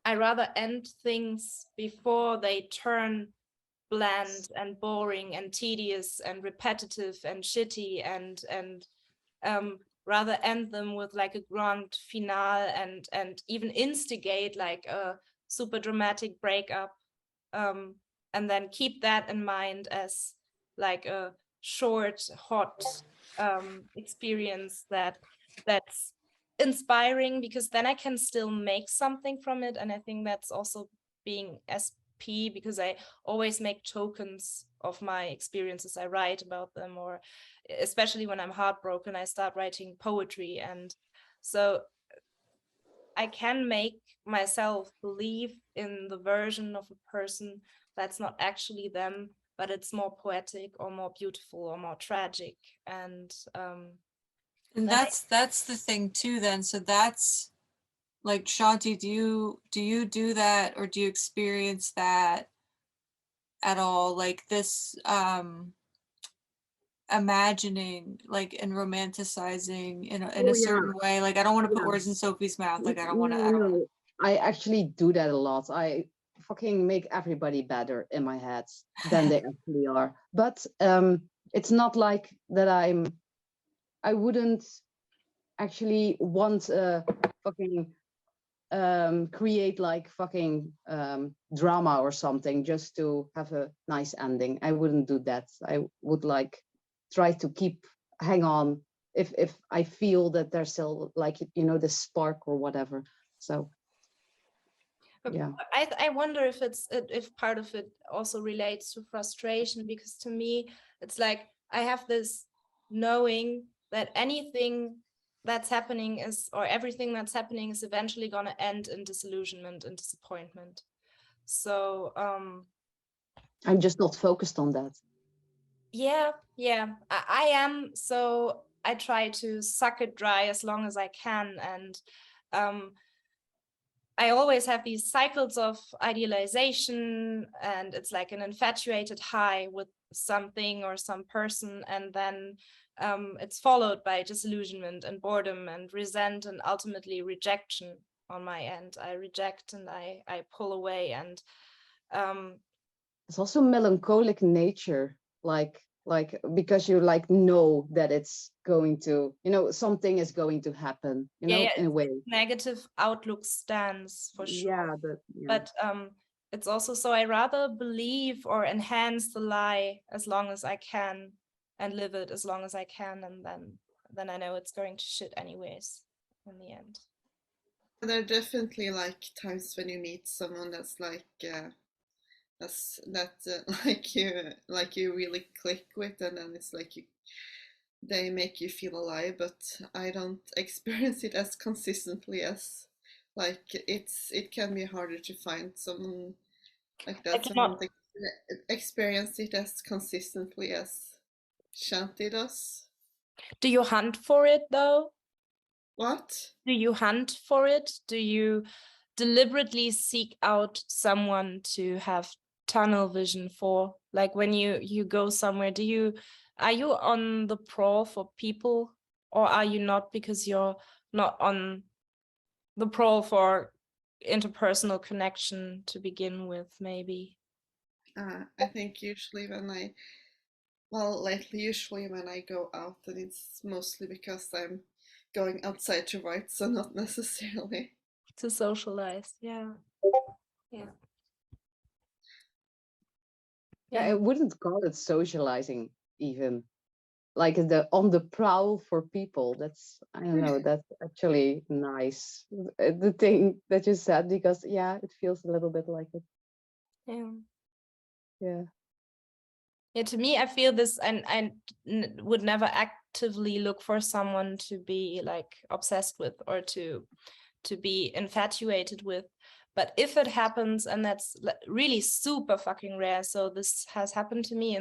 Speaker 3: I rather end things before they turn bland and boring and tedious and repetitive and shitty, and rather end them with like a grand finale and even instigate like a super dramatic breakup, and then keep that in mind as like a short, hot experience that's inspiring, because then I can still make something from it. And I think that's also being SP, because I always make tokens of my experiences. I write about them, or especially when I'm heartbroken, I start writing poetry. And so I can make myself believe in the version of a person that's not actually them, but it's more poetic or more beautiful or more tragic. And
Speaker 1: And that's the thing too then. So that's like, Shanti, do you do that, or do you experience that at all? Like this imagining, like, and romanticizing in
Speaker 4: Oh
Speaker 1: a
Speaker 4: yeah,
Speaker 1: certain way. Like, I don't want to put
Speaker 4: yeah.
Speaker 1: words in Sophie's mouth. Like,
Speaker 4: No,
Speaker 1: I don't
Speaker 4: no. I actually do that a lot. I fucking make everybody better in my head than they actually are. But it's not like that I wouldn't actually want fucking create like fucking drama or something just to have a nice ending. I wouldn't do that. I would like try to hang on if I feel that there's still like, you know, the spark or whatever. So yeah.
Speaker 3: I wonder if if part of it also relates to frustration, because to me it's like I have this knowing that anything that's happening is, or everything that's happening is eventually going to end in disillusionment and disappointment. So
Speaker 4: I'm just not focused on that.
Speaker 3: yeah, I am. So I try to suck it dry as long as I can. And I always have these cycles of idealization, and it's like an infatuated high with something or some person, and then it's followed by disillusionment and boredom and resent and ultimately rejection on my end. I reject and I pull away, and
Speaker 4: It's also melancholic nature, like because you like know that it's going to, you know, something is going to happen, you know, in a way.
Speaker 3: negative outlook stance for sure.
Speaker 4: Yeah, but yeah.
Speaker 3: But it's also, so I rather believe or enhance the lie as long as I can and live it as long as I can, and then I know it's going to shit anyways in the end.
Speaker 5: There are definitely like times when you meet someone that's like like you really click with, and then it's like they make you feel alive. But I don't experience it as consistently as, like, it can be harder to find someone like
Speaker 3: I
Speaker 5: that. So I
Speaker 3: cannot.
Speaker 5: don't experience it as consistently as Shanti does.
Speaker 3: Do you hunt for it though?
Speaker 5: What?
Speaker 3: Do you hunt for it? Do you deliberately seek out someone to have tunnel vision for? Like when you go somewhere, are you on the prowl for people, or are you not, because you're not on the prowl for interpersonal connection to begin with, maybe?
Speaker 5: I think usually lately when I go out, then it's mostly because I'm going outside to write, so not necessarily.
Speaker 3: To socialize, yeah. Yeah.
Speaker 4: Yeah,
Speaker 3: Yeah.
Speaker 4: I wouldn't call it socializing even. Like the on the prowl for people. That's, I don't know, that's actually nice. The thing that you said, because yeah, it feels a little bit like it.
Speaker 3: Yeah.
Speaker 4: Yeah.
Speaker 3: Yeah, to me, I feel this, and I would never actively look for someone to be like obsessed with or to be infatuated with. But if it happens, and that's really super fucking rare, so this has happened to me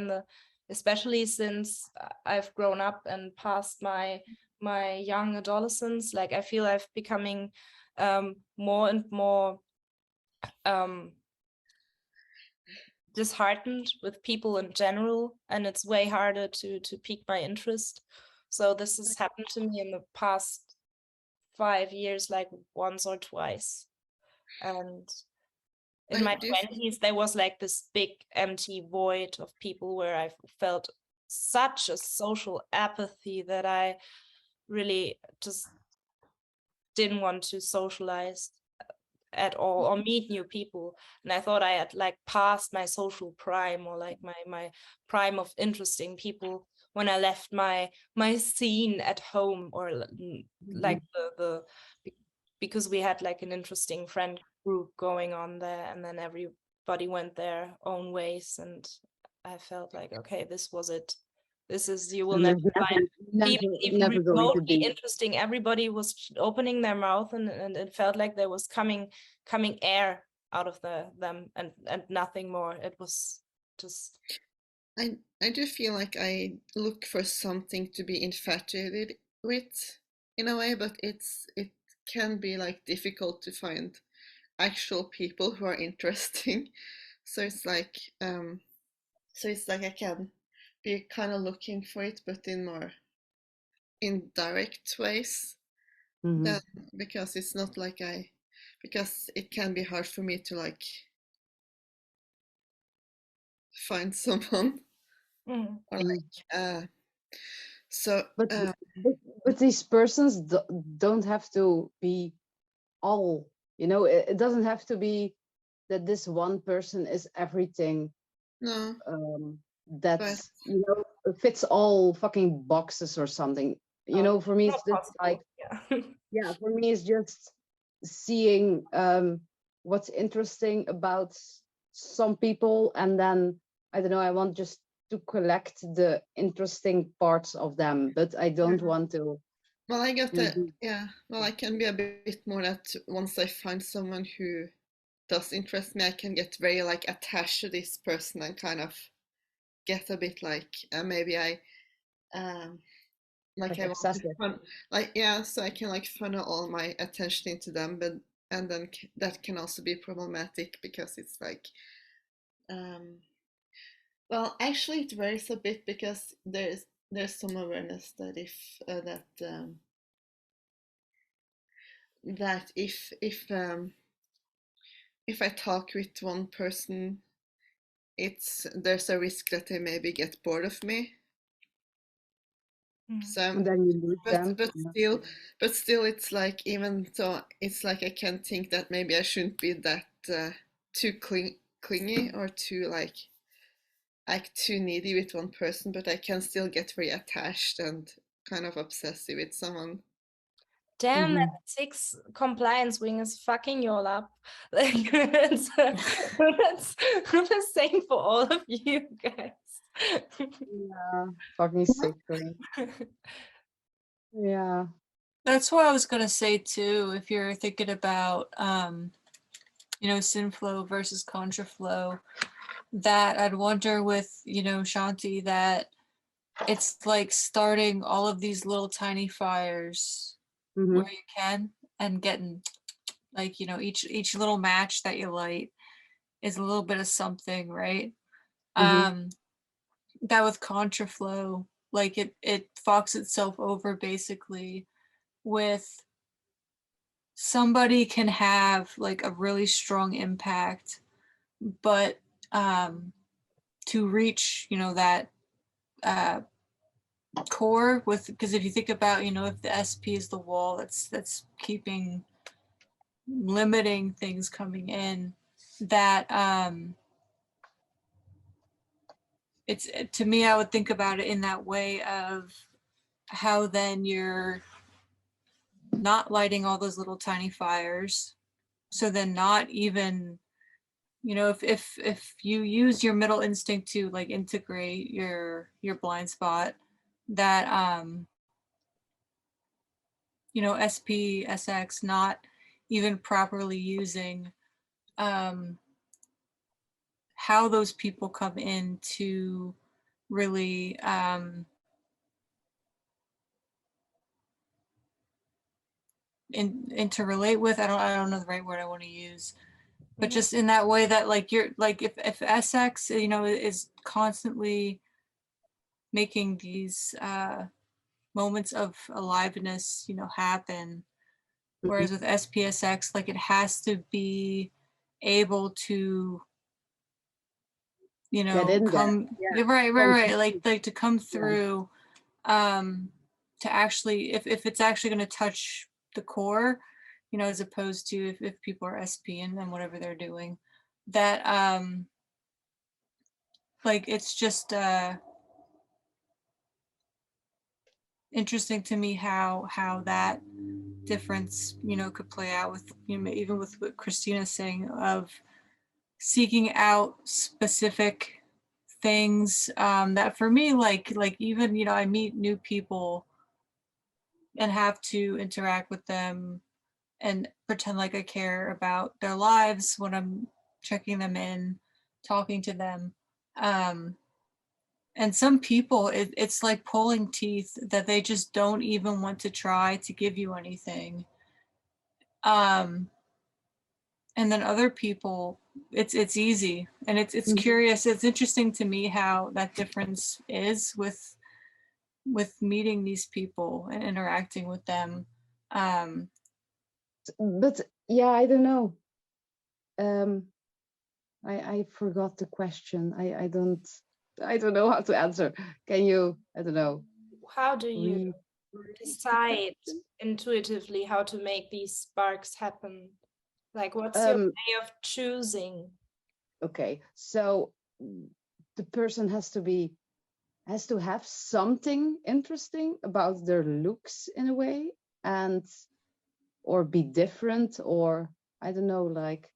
Speaker 3: especially since I've grown up and passed my young adolescence. Like I feel I've becoming more and more disheartened with people in general, and it's way harder to pique my interest. So this has happened to me in the past 5 years, like once or twice. And in
Speaker 5: I
Speaker 3: my
Speaker 5: do.
Speaker 3: 20s, there was like this big empty void of people where I felt such a social apathy that I really just didn't want to socialize at all or meet new people. And I thought I had like passed my social prime, or like my prime of interesting people, when I left my scene at home, or like the because we had like an interesting friend group going on there, and then everybody went their own ways, and I felt like, okay, this was it. This is, you will
Speaker 4: And
Speaker 3: never
Speaker 4: there's
Speaker 3: find people even
Speaker 4: never going to
Speaker 3: remotely
Speaker 4: be.
Speaker 3: interesting. Everybody was opening their mouth, and it felt like there was coming air out of them, and nothing more. It was just
Speaker 5: I do feel like I look for something to be infatuated with in a way, but it can be like difficult to find actual people who are interesting. So it's like I can be kind of looking for it, but in more indirect ways.
Speaker 4: Mhm.
Speaker 5: Than, because it's not like because it can be hard for me to like find someone
Speaker 3: mm,
Speaker 5: or
Speaker 4: Mhm.
Speaker 5: so
Speaker 4: But but these persons don't have to be all. It doesn't have to be that this one person is everything.
Speaker 5: no,
Speaker 4: That
Speaker 5: but
Speaker 4: fits all fucking boxes or something.
Speaker 3: no,
Speaker 4: For me,
Speaker 3: not
Speaker 4: it's just like,
Speaker 3: possible. Yeah.
Speaker 4: yeah, for me, it's just seeing what's interesting about some people, and then I don't know, I want just to collect the interesting parts of them, but I don't
Speaker 5: yeah.
Speaker 4: want to
Speaker 5: Well, I get that.
Speaker 4: do.
Speaker 5: Yeah. Well, I can be a bit more that once I find someone who does interest me, I can get very like attached to this person and kind of get a bit like maybe um like
Speaker 4: Like
Speaker 5: I want to
Speaker 4: obsessive.
Speaker 5: like yeah, so I can like funnel all my attention into them, but and then that can also be problematic because it's like um well, actually it varies a bit because there's some awareness that that if I talk with one person, there's a risk that they maybe get bored of me.
Speaker 3: Mm.
Speaker 5: So,
Speaker 4: And then you lose
Speaker 5: but
Speaker 4: them.
Speaker 5: but
Speaker 4: Yeah.
Speaker 5: still, but still, it's like even though it's like I can think that maybe I shouldn't be that too clingy or too needy with one person, but I can still get very attached and kind of obsessive with someone.
Speaker 3: Damn, that
Speaker 4: Mhm.
Speaker 3: 6 compliance wing is fucking you all up. Like that's the same for all of you guys.
Speaker 4: Yeah, fucking sickly. Yeah.
Speaker 1: That's what I was gonna say too. If you're thinking about, synflow versus contraflow, that I'd wonder with, Shanti, that it's like starting all of these little tiny fires
Speaker 4: Mm-hmm.
Speaker 1: where you can, and getting like, you know, each little match that you light is a little bit of something, right?
Speaker 4: Mm-hmm.
Speaker 1: That with contraflow, like it fucks itself over basically with somebody can have like a really strong impact, but to reach, you know, that core with, because if you think about, you know, if the SP is the wall that's keeping, limiting things coming in, that it's, to me, I would think about it in that way of how then you're not lighting all those little tiny fires. So then not even, you know, if you use your middle instinct to like integrate your blind spot, that you know, SPSX not even properly using how those people come in to really interrelate with, I don't know the right word I want to use, but just in that way that like you're like, if SX, you know, is constantly making these moments of aliveness, you know, happen,
Speaker 4: Mm-hmm.
Speaker 1: whereas with SPSX, like it has to be able to, you
Speaker 4: Get
Speaker 1: know,
Speaker 4: in there.
Speaker 1: come,
Speaker 4: Yeah.
Speaker 1: yeah, right, like to come
Speaker 4: Yeah.
Speaker 1: through, to actually, if it's actually going to touch the core, you know, as opposed to if people are SP and then whatever they're doing, that like it's just interesting to me how that difference, you know, could play out with, you know, even with what Christina's saying of seeking out specific things, that for me, like even, you know, I meet new people and have to interact with them and pretend like I care about their lives when I'm checking them in, talking to them. And some people, it's like pulling teeth that they just don't even want to try to give you anything. Um, and then other people, it's easy, and it's
Speaker 4: Mm-hmm.
Speaker 1: curious. It's interesting to me how that difference is with meeting these people and interacting with them.
Speaker 4: But yeah, I don't know. I forgot the question. I don't know how to answer. Can you, I don't know,
Speaker 3: How do you
Speaker 4: read the
Speaker 3: decide
Speaker 4: question?
Speaker 3: intuitively how to make these sparks happen? Like, what's your
Speaker 4: Um,
Speaker 3: way of choosing?
Speaker 4: okay, so the person has to have something interesting about their looks in a way, and or be different, or I don't know, like,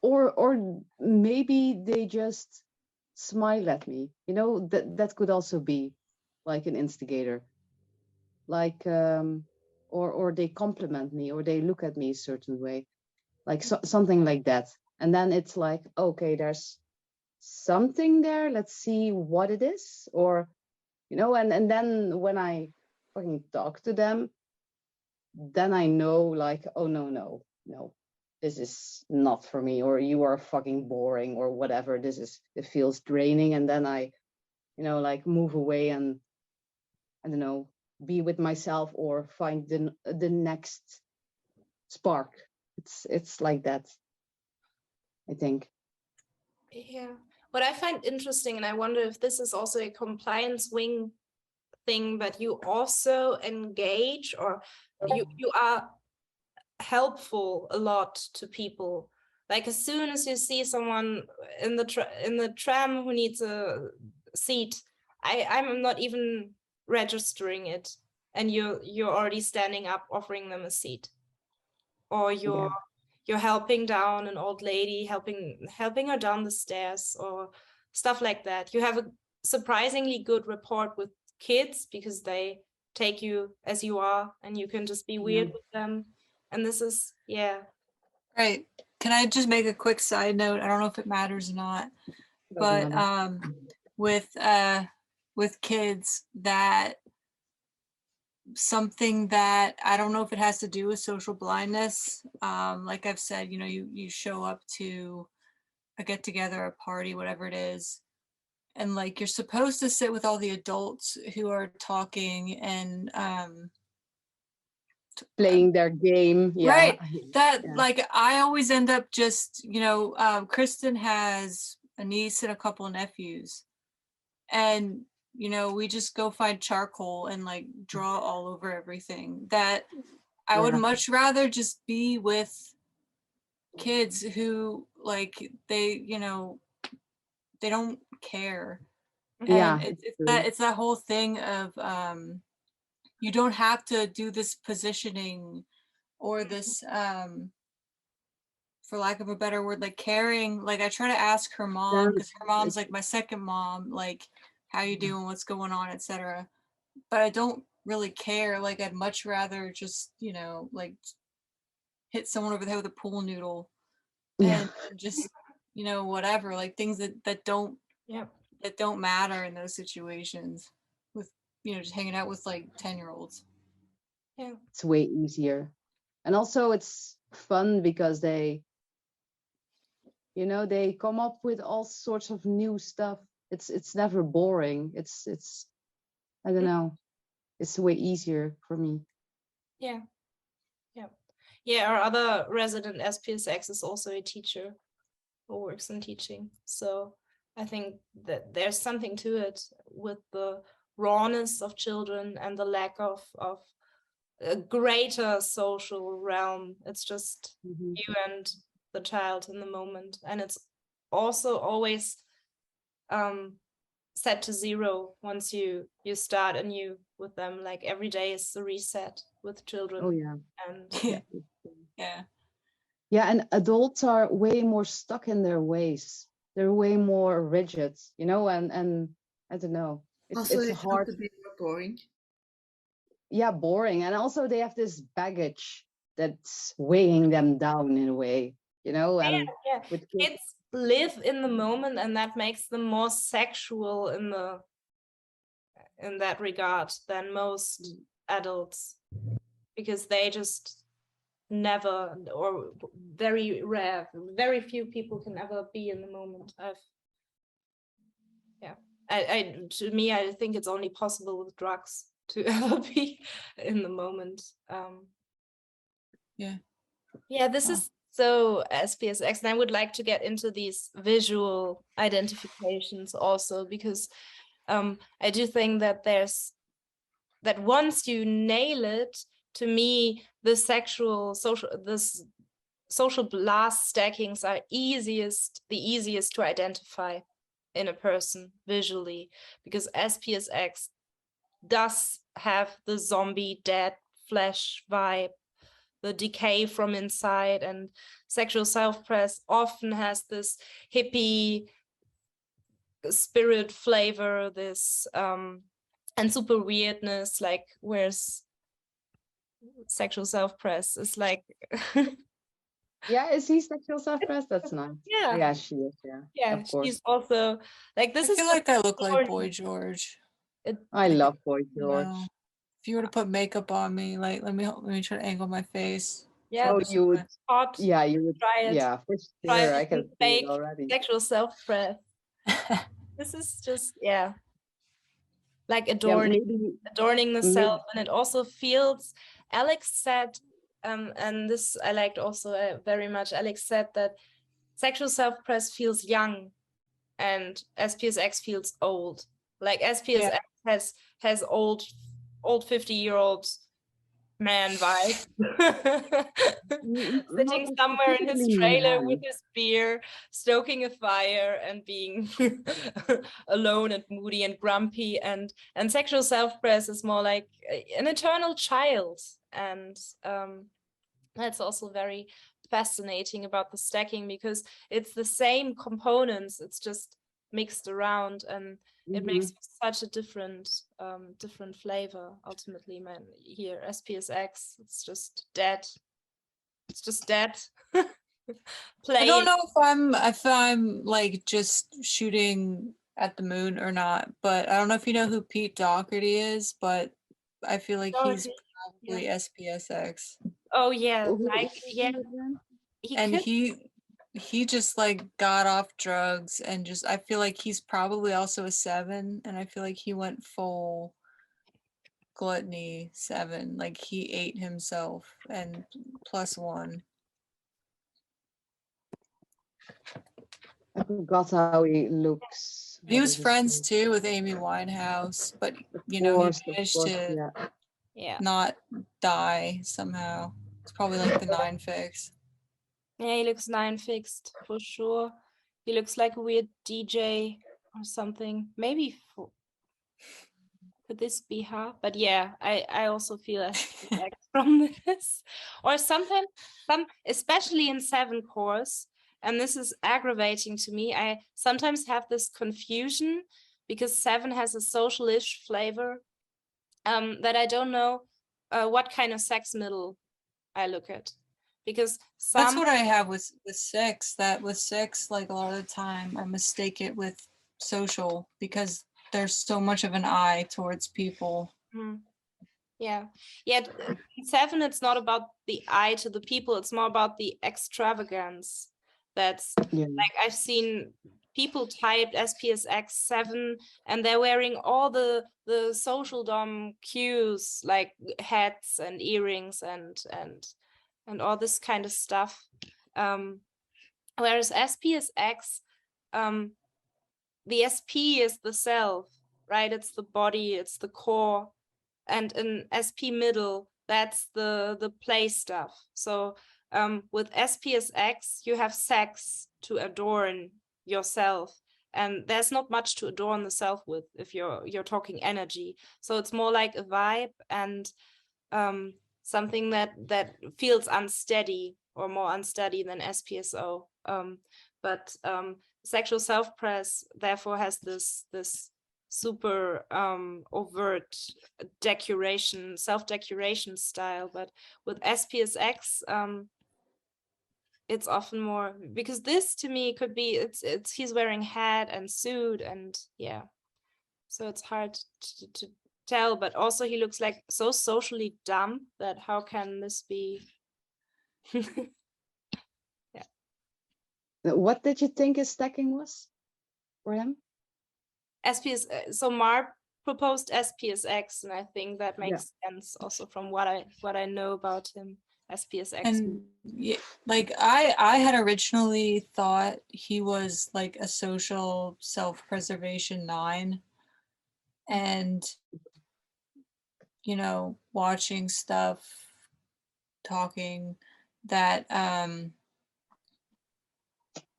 Speaker 4: or maybe they just smile at me, you know, that could also be like an instigator, like or they compliment me, or they look at me a certain way, like something like that. And then it's like, okay, there's something there, let's see what it is. Or, you know, and then when I fucking talk to them, then I know, like, oh no, this is not for me, or you are fucking boring, or whatever. It feels draining. And then I, you know, like, move away and, I don't know, be with myself, or find the next spark. It's like that, I think.
Speaker 3: Yeah. What I find interesting, and I wonder if this is also a compliance wing thing, that you also engage, or you are helpful a lot to people. Like, as soon as you see someone in the tram who needs a seat, I'm not even registering it, and you're already standing up offering them a seat, or you're helping down an old lady, helping her down the stairs, or stuff like that. You have a surprisingly good rapport with kids because they take you as you are, and you can just be weird with them. And this is, yeah.
Speaker 1: Right. Can I just make a quick side note? I don't know if it matters or not,
Speaker 4: Doesn't
Speaker 1: but
Speaker 4: matter.
Speaker 1: with with kids that something that I don't know if it has to do with social blindness. Like I've said, you show up to a get together, a party, whatever it is, and like you're supposed to sit with all the adults who are talking and
Speaker 4: Playing their game. Yeah.
Speaker 1: right. That
Speaker 4: Yeah.
Speaker 1: like I always end up just, Kristen has a niece and a couple of nephews, and we just go find charcoal and like draw all over everything. That I would
Speaker 4: Yeah.
Speaker 1: much rather just be with kids who like they don't care.
Speaker 4: Yeah.
Speaker 1: And it's
Speaker 4: True.
Speaker 1: that whole thing of you don't have to do this positioning or this for lack of a better word, like caring. Like I try to ask her mom, because her mom's like my second mom, like how you doing, what's going on, etc. But I don't really care. Like I'd much rather just like hit someone over the head with a pool noodle
Speaker 4: Yeah.
Speaker 1: and just whatever, like things that don't
Speaker 3: Yeah.
Speaker 1: that don't matter in those situations with just hanging out with like 10-year-olds.
Speaker 3: Yeah.
Speaker 4: It's way easier. And also it's fun because they they come up with all sorts of new stuff. It's never boring. It's I don't know. It's way easier for me.
Speaker 3: Yeah. Yeah. Yeah. Our other resident SPSX is also a teacher who works in teaching. So I think that there's something to it with the rawness of children and the lack of a greater social realm. It's just
Speaker 4: Mhm.
Speaker 3: you and the child in the moment. And it's also always set to 0 once you start anew with them. Like every day is the reset with children.
Speaker 4: Oh yeah.
Speaker 3: And
Speaker 1: Yeah. Yeah.
Speaker 4: Yeah, and adults are way more stuck in their ways. They're way more rigid, and I don't know.
Speaker 5: Also,
Speaker 4: It's
Speaker 5: it tends
Speaker 4: hard.
Speaker 5: to be more boring.
Speaker 4: Yeah, boring. And also they have this baggage that's weighing them down in a way, and
Speaker 3: yeah,
Speaker 4: with
Speaker 3: kids live in the moment, and that makes them more sexual in that regard than most adults, because they just never, or very rare, very few people can ever be in the moment. To me, I think it's only possible with drugs to ever be in the moment. Yeah, this
Speaker 1: Huh.
Speaker 3: is so SPSX, and I would like to get into these visual identifications also, because I do think that that once you nail it, to me, the social blast stackings are the easiest to identify in a person visually, because SPSX does have the zombie dead flesh vibe, the decay from inside, and sexual self-press often has this hippie spirit flavor, this and super weirdness, like whereas sexual self-press is like
Speaker 4: Yeah, is he sexual self-pressed? That's nice.
Speaker 3: yeah,
Speaker 4: Yeah, she is, yeah. Of course.
Speaker 3: she's also like, this
Speaker 1: I
Speaker 3: is
Speaker 1: feel like I look like Boy George.
Speaker 4: I
Speaker 1: Like,
Speaker 4: love Boy George.
Speaker 1: if you were to put makeup on me, like let me try to angle my face.
Speaker 3: yeah,
Speaker 4: Oh, you would,
Speaker 3: hot.
Speaker 4: yeah, you would,
Speaker 3: Try it.
Speaker 4: yeah, for
Speaker 3: Try
Speaker 4: sure. I
Speaker 3: it
Speaker 4: can
Speaker 3: with
Speaker 4: see it
Speaker 3: fake
Speaker 4: already.
Speaker 3: sexual self-press. This is just like
Speaker 4: Yeah, maybe,
Speaker 3: adorning the
Speaker 4: maybe,
Speaker 3: self, and it also feels. Alex said, and this I liked also very much. Alex said that sexual self-press feels young, and SPSX feels old. Like SPSX has old 50-year-old man vibe. Sitting
Speaker 4: not
Speaker 3: somewhere in his
Speaker 4: specifically
Speaker 3: trailer with
Speaker 4: man.
Speaker 3: his beer, stoking a fire, and being alone and moody and grumpy. And sexual self-press is more like an eternal child. And that's also very fascinating about the stacking, because it's the same components, it's just mixed around, and it makes such a different flavor ultimately. Man, here SPSX, it's just dead. It's just dead.
Speaker 1: I don't know if I'm like just shooting at the moon or not, but I don't know if you know who Pete Doherty is, but I feel like he's
Speaker 3: Dorothy. Yeah.
Speaker 1: probably SPSX.
Speaker 3: Oh yeah,
Speaker 4: Who
Speaker 3: like
Speaker 4: is
Speaker 3: yeah,
Speaker 4: he again?
Speaker 3: he
Speaker 1: And
Speaker 3: could.
Speaker 1: he just like got off drugs and just I feel like he's probably also a 7, and I feel like he went full gluttony 7, like he ate himself and +1.
Speaker 4: I forgot how he looks.
Speaker 1: He
Speaker 4: What
Speaker 1: was
Speaker 4: is his
Speaker 1: friends
Speaker 4: face?
Speaker 1: too with Amy Winehouse, but
Speaker 4: Of
Speaker 1: you know, he
Speaker 4: course,
Speaker 1: managed to
Speaker 4: yeah.
Speaker 3: Yeah.
Speaker 1: not die somehow. It's probably like the 9 fix.
Speaker 3: Yeah, he looks 9 fixed for sure. He looks like a weird DJ or something. Maybe could this be her? But yeah, I also feel SPX from this. Or sometimes especially in 7 cores, and this is aggravating to me. I sometimes have this confusion because 7 has a socialish flavor, that I don't know what kind of sex middle I look at. Because
Speaker 1: That's
Speaker 3: some
Speaker 1: what I have with 6. That with 6, like a lot of the time, I mistake it with social because there's so much of an eye towards people.
Speaker 3: Yeah. 7, it's not about the eye to the people, it's more about the extravagance. That's
Speaker 4: Yeah.
Speaker 3: like I've seen people typed SPSX 7 and they're wearing all the social dom cues like hats and earrings and all this kind of stuff. Whereas SPSX, the SP is the self, right? It's the body, it's the core. And in SP middle, that's the play stuff. So with SPSX, you have sex to adorn yourself. And there's not much to adorn the self with if you're talking energy. So it's more like a vibe and something that feels unsteady or more unsteady than SPSO. But sexual self-press therefore has this super overt decoration, self-decoration style. But with SPSX, it's often more because this to me could be it's he's wearing hat and suit and yeah, so it's hard to tell. But also he looks like so socially dumb that how can this be? Yeah.
Speaker 4: What did you think his stacking was for him?
Speaker 3: So Mar proposed SPSX, and I think that makes sense also from what I know about him. SPSX.
Speaker 1: And yeah, like I had originally thought he was like a social self-preservation 9, and you know, watching stuff, talking, that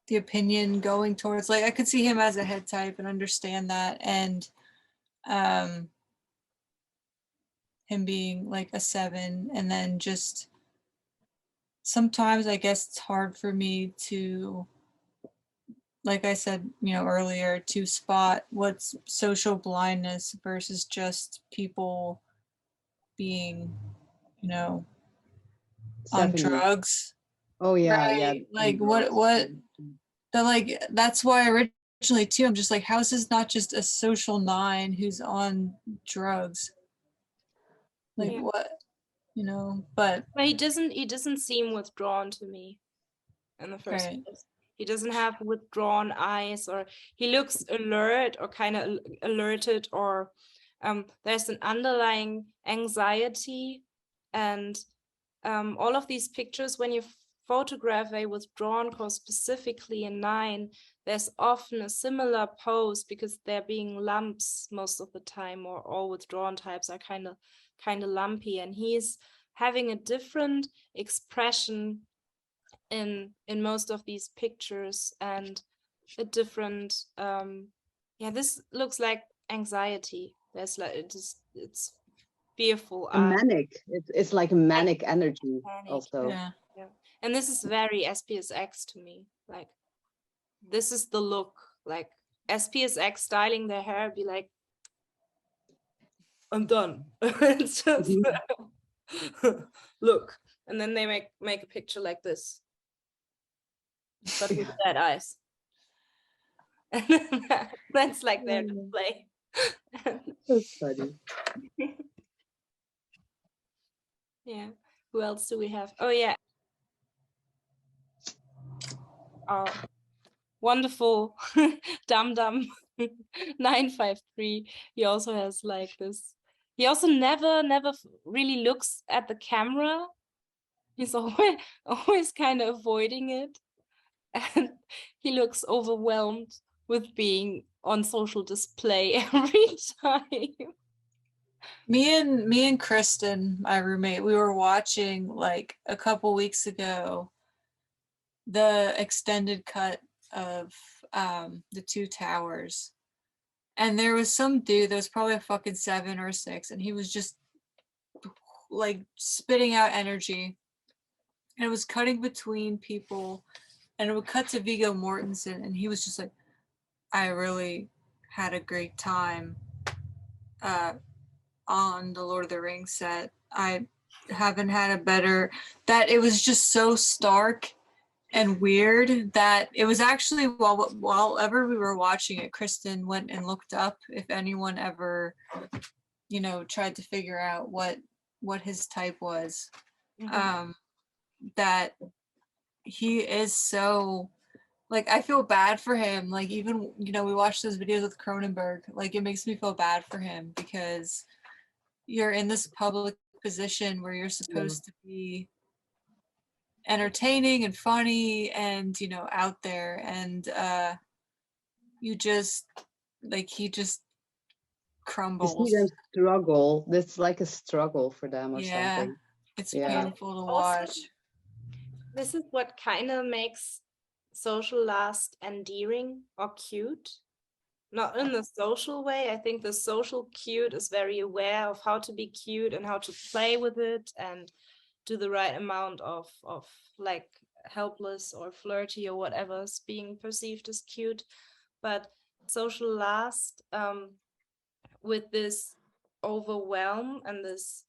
Speaker 1: the opinion going towards, like I could see him as a head type and understand that, and him being like a 7, and then just sometimes I guess it's hard for me to, like I said, you know, earlier, to spot what's social blindness versus just people being, you know, on
Speaker 4: 7 years.
Speaker 1: drugs.
Speaker 4: Oh yeah, yeah.
Speaker 1: Right? Like what that, like that's why originally too I'm just like, how is this not just a social 9 who's on drugs? Like
Speaker 3: Yeah.
Speaker 1: what, you know? But
Speaker 3: he doesn't seem withdrawn to me in the first
Speaker 1: right.
Speaker 3: place. He doesn't have withdrawn eyes, or he looks alert or kind of alerted, or there's an underlying anxiety. And all of these pictures, when you photograph a withdrawn core, specifically in 9, there's often a similar pose because they're being lumps most of the time, or all withdrawn types are kind of lumpy, and he's having a different expression in most of these pictures, and a different this looks like anxiety. There's like it's fearful.
Speaker 4: A manic. It's like a manic energy also.
Speaker 1: Yeah.
Speaker 3: And this is very SPSX to me. Like this is the look. Like SPSX styling their hair, be like, I'm done. It's just look, and then they make a picture like this, but with dead eyes. That's like their display.
Speaker 4: That's funny.
Speaker 3: Yeah. Who else do we have? Oh yeah. Oh, wonderful Dum Dum 953. He also has like this. He also never really looks at the camera. He's always kind of avoiding it. And he looks overwhelmed with being on social display every time.
Speaker 1: Me and Kristen, my roommate, we were watching like a couple weeks ago the extended cut of the Two Towers. And there was some dude that was probably a fucking 7 or 6, and he was just like spitting out energy. And it was cutting between people, and it would cut to Viggo Mortensen, and he was just like, I really had a great time on the Lord of the Rings set. I haven't had a better, that it was just so stark and weird that it was actually while ever we were watching it, Kristen went and looked up if anyone ever, you know, tried to figure out what his type was. That he is so, like, I feel bad for him. Like, even, you know, we watched those videos with Cronenberg. Like, it makes me feel bad for him because you're in this public position where you're supposed to be entertaining and funny and, you know, out there, and you just, like, he just
Speaker 4: You
Speaker 1: crumbles.
Speaker 4: see them struggle. That's like a struggle for them or
Speaker 1: Yeah,
Speaker 4: something.
Speaker 1: it's
Speaker 4: Yeah.
Speaker 1: painful to
Speaker 3: Also,
Speaker 1: watch.
Speaker 3: this is what kind of makes social lust endearing or cute. Not in the social way. I think the social cute is very aware of how to be cute and how to play with it and do the right amount of like helpless or flirty or whatever is being perceived as cute. But social lust, with this overwhelm and this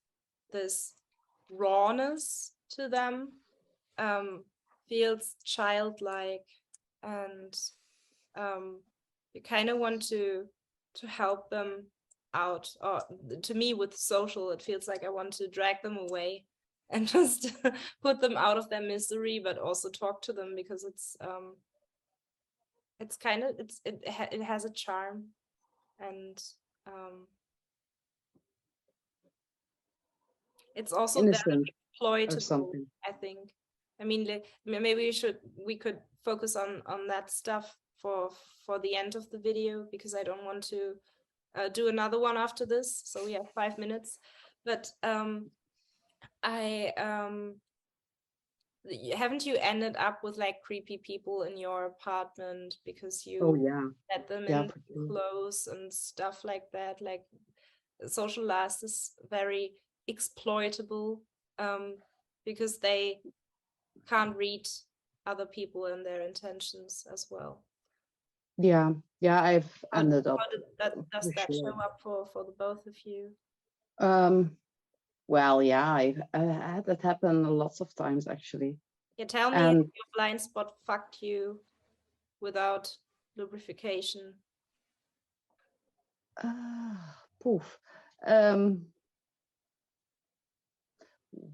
Speaker 3: rawness to them, feels childlike, and you kind of want to help them out. Or to me, with social, it feels like I want to drag them away and just put them out of their misery, but also talk to them because it's kind of it has a charm, and it's also very
Speaker 4: Innocent or
Speaker 3: exploitable,
Speaker 4: something.
Speaker 3: I think. I mean, like, maybe we could focus on that stuff for the end of the video, because I don't want to do another one after this. So we have 5 minutes, but haven't you ended up with like creepy people in your apartment because you
Speaker 4: Oh yeah.
Speaker 3: let them
Speaker 4: Yeah,
Speaker 3: in
Speaker 4: for sure.
Speaker 3: clothes and stuff like that? Like, social lust is very exploitable, because they can't read other people and their intentions as well.
Speaker 4: Yeah, I've ended up.
Speaker 3: How does
Speaker 4: for
Speaker 3: that
Speaker 4: sure.
Speaker 3: show up for the both of you?
Speaker 4: Well, yeah, I've had that happen lots of times actually.
Speaker 3: Yeah, tell me if your blind spot fucked you without lubrication.
Speaker 4: Poof.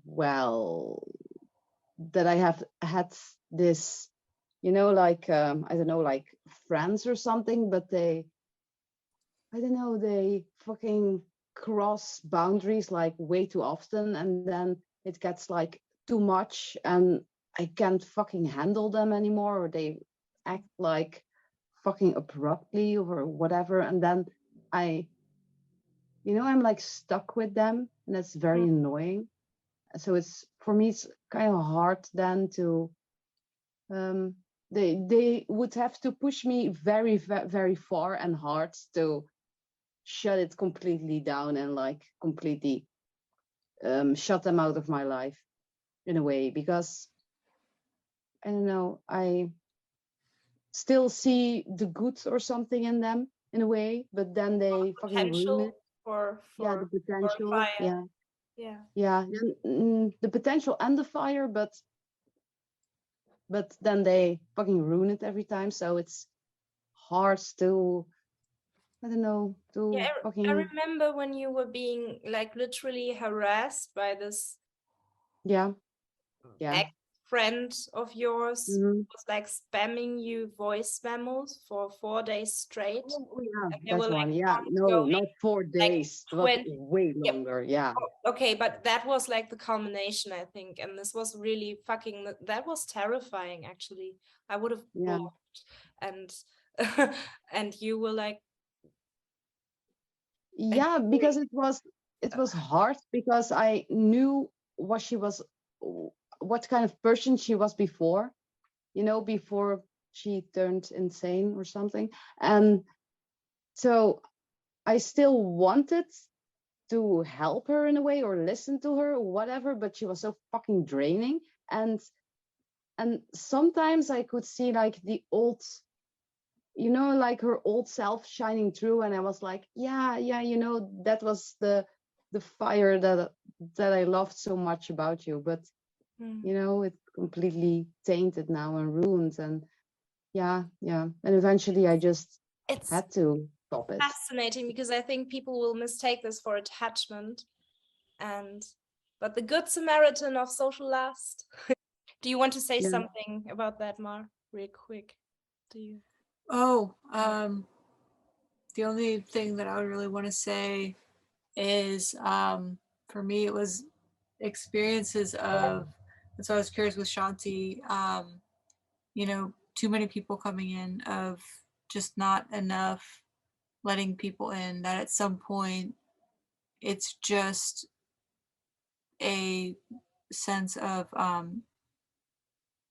Speaker 4: Well, that I have had this, you know, like I don't know, like friends or something, but they, I don't know, they fucking cross boundaries like way too often, and then it gets like too much, and I can't fucking handle them anymore, or they act like fucking abruptly or whatever, and then I'm like stuck with them, and that's very annoying. So it's, for me, it's kind of hard then to they would have to push me very very far and hard to shut it completely down and like completely shut them out of my life in a way, because I don't know, I still see the good or something in them in a way, but then they fucking ruin it.
Speaker 3: For
Speaker 4: The potential.
Speaker 3: fire.
Speaker 4: The potential and the fire, but then they fucking ruin it every time. So it's hard to, I don't know, to
Speaker 3: Yeah, I
Speaker 4: fucking,
Speaker 3: remember when you were being like literally harassed by this
Speaker 4: yeah, yeah.
Speaker 3: ex-friend of yours who
Speaker 4: Mhm.
Speaker 3: was like spamming you voice memos for 4 days straight.
Speaker 4: Oh, yeah,
Speaker 3: And they were
Speaker 4: that
Speaker 3: like
Speaker 4: one. Yeah, no,
Speaker 3: ongoing,
Speaker 4: not 4
Speaker 3: like
Speaker 4: days. It was
Speaker 3: 20.
Speaker 4: way
Speaker 3: Yep.
Speaker 4: longer. Yeah,
Speaker 3: Okay, but that was like the culmination, I think. And this was really fucking, that was terrifying, actually. I would have
Speaker 4: yeah,
Speaker 3: blocked. And and you were like,
Speaker 4: yeah. Because it was hard because I knew what she was, what kind of person she was before. You know, before she turned insane or something, and so I still wanted to help her in a way or listen to her or whatever, but she was so fucking draining. And sometimes I could see like the old, you know, like her old self shining through, and I was like, yeah, you know, that was the fire that I loved so much about you, but you know, it's completely tainted now and ruined. And yeah, and eventually I just
Speaker 3: it's
Speaker 4: had to stop it.
Speaker 3: fascinating because I think people will mistake this for attachment. But the good Samaritan of social lust. Do you want to say
Speaker 4: Yeah.
Speaker 3: something about that, Mar, real quick? Do you?
Speaker 1: Oh, the only thing that I would really want to say is, for me, it was experiences of, and so I was curious with Shanti, you know, too many people coming in, of just not enough letting people in, that at some point it's just a sense of,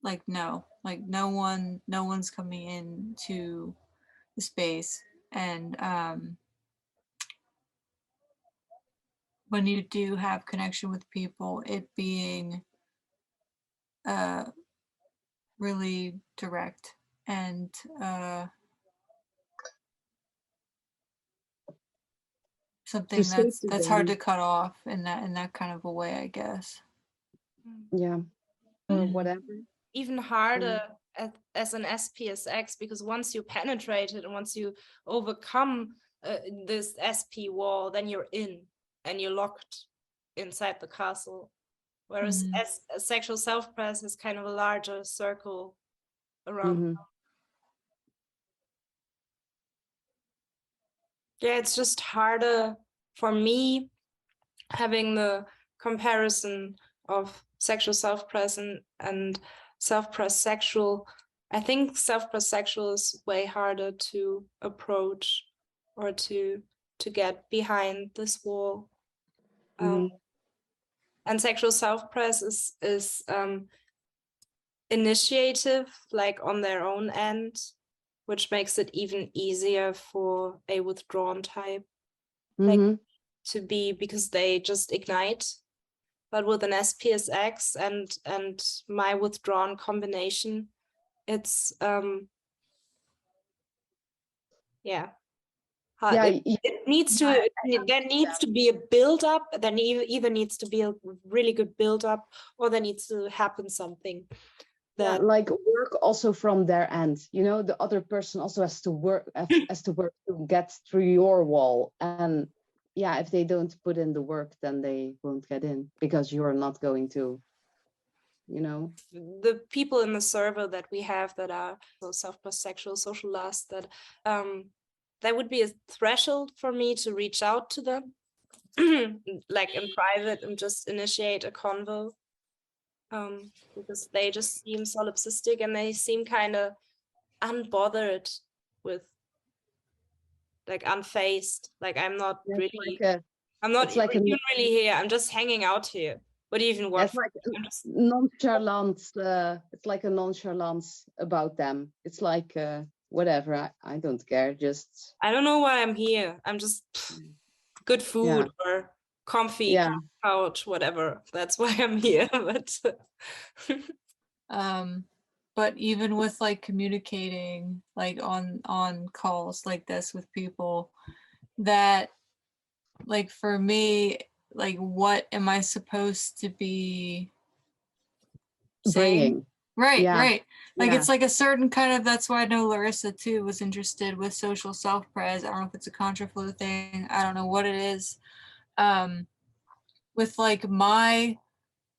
Speaker 1: like, no, like no one's coming into the space. And when you do have connection with people, it being really direct and something
Speaker 4: say to
Speaker 1: that's hard
Speaker 4: them,
Speaker 1: to cut off in that kind of a way, I guess.
Speaker 4: yeah, or whatever.
Speaker 3: Even harder as an SPSX, because once you penetrate it and once you overcome this SP wall, then you're in and you're locked inside the castle. Whereas as a sexual self-press is kind of a larger circle around.
Speaker 4: Mm-hmm.
Speaker 3: Yeah, it's just harder for me having the comparison of sexual self-press and self-press sexual. I think self-press sexual is way harder to approach or to get behind this wall. And sexual self-press is initiative, like on their own end, which makes it even easier for a withdrawn type, like to be, because they just ignite. But with an SPSX and my withdrawn combination, it's yeah. It needs to, there needs to be a build up, then either needs to be a really good build up, or there needs to happen something that,
Speaker 4: like work also from their end, you know, the other person also has to work to get through your wall. And yeah, if they don't put in the work, then they won't get in, because you're not going to, you know.
Speaker 3: the people in the server that we have that are self-press sexual social lust, that there would be a threshold for me to reach out to them like in private and just initiate a convo, because they just seem solipsistic and they seem kind of unbothered with, like, unfazed, like I'm not really, I'm not even really here, I'm just hanging out here. What do you even want?
Speaker 4: It's like nonchalance. It's like a nonchalance about them. It's like whatever. I don't care. Just
Speaker 3: I don't know why I'm here. I'm just good food or comfy couch, whatever. That's why I'm here.
Speaker 1: But even with like communicating like on calls like this with people, that like for me, like what am I supposed to be saying?
Speaker 4: bringing.
Speaker 1: Right,
Speaker 4: Yeah,
Speaker 1: right. Like
Speaker 4: yeah.
Speaker 1: it's like a certain kind of, that's why I know Larissa too was interested with social self-pres. I don't know if it's a contraflow thing. I don't know what it is. With like my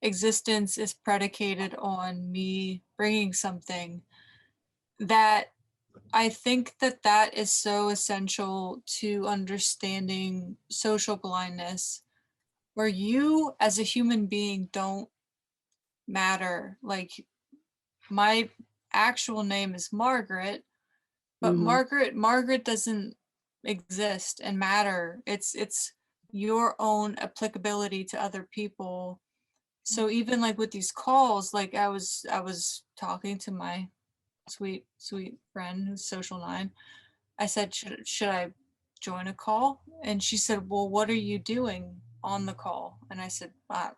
Speaker 1: existence is predicated on me bringing something that I think that that is so essential to understanding social blindness, where you as a human being don't matter. Like my actual name is Margaret, but
Speaker 4: Mm-hmm.
Speaker 1: Margaret doesn't exist and matter. It's your own applicability to other people. So even like with these calls, like I was talking to my sweet friend who's social 9. I said, should I join a call? And she said, well, what are you doing on the call? And I said, I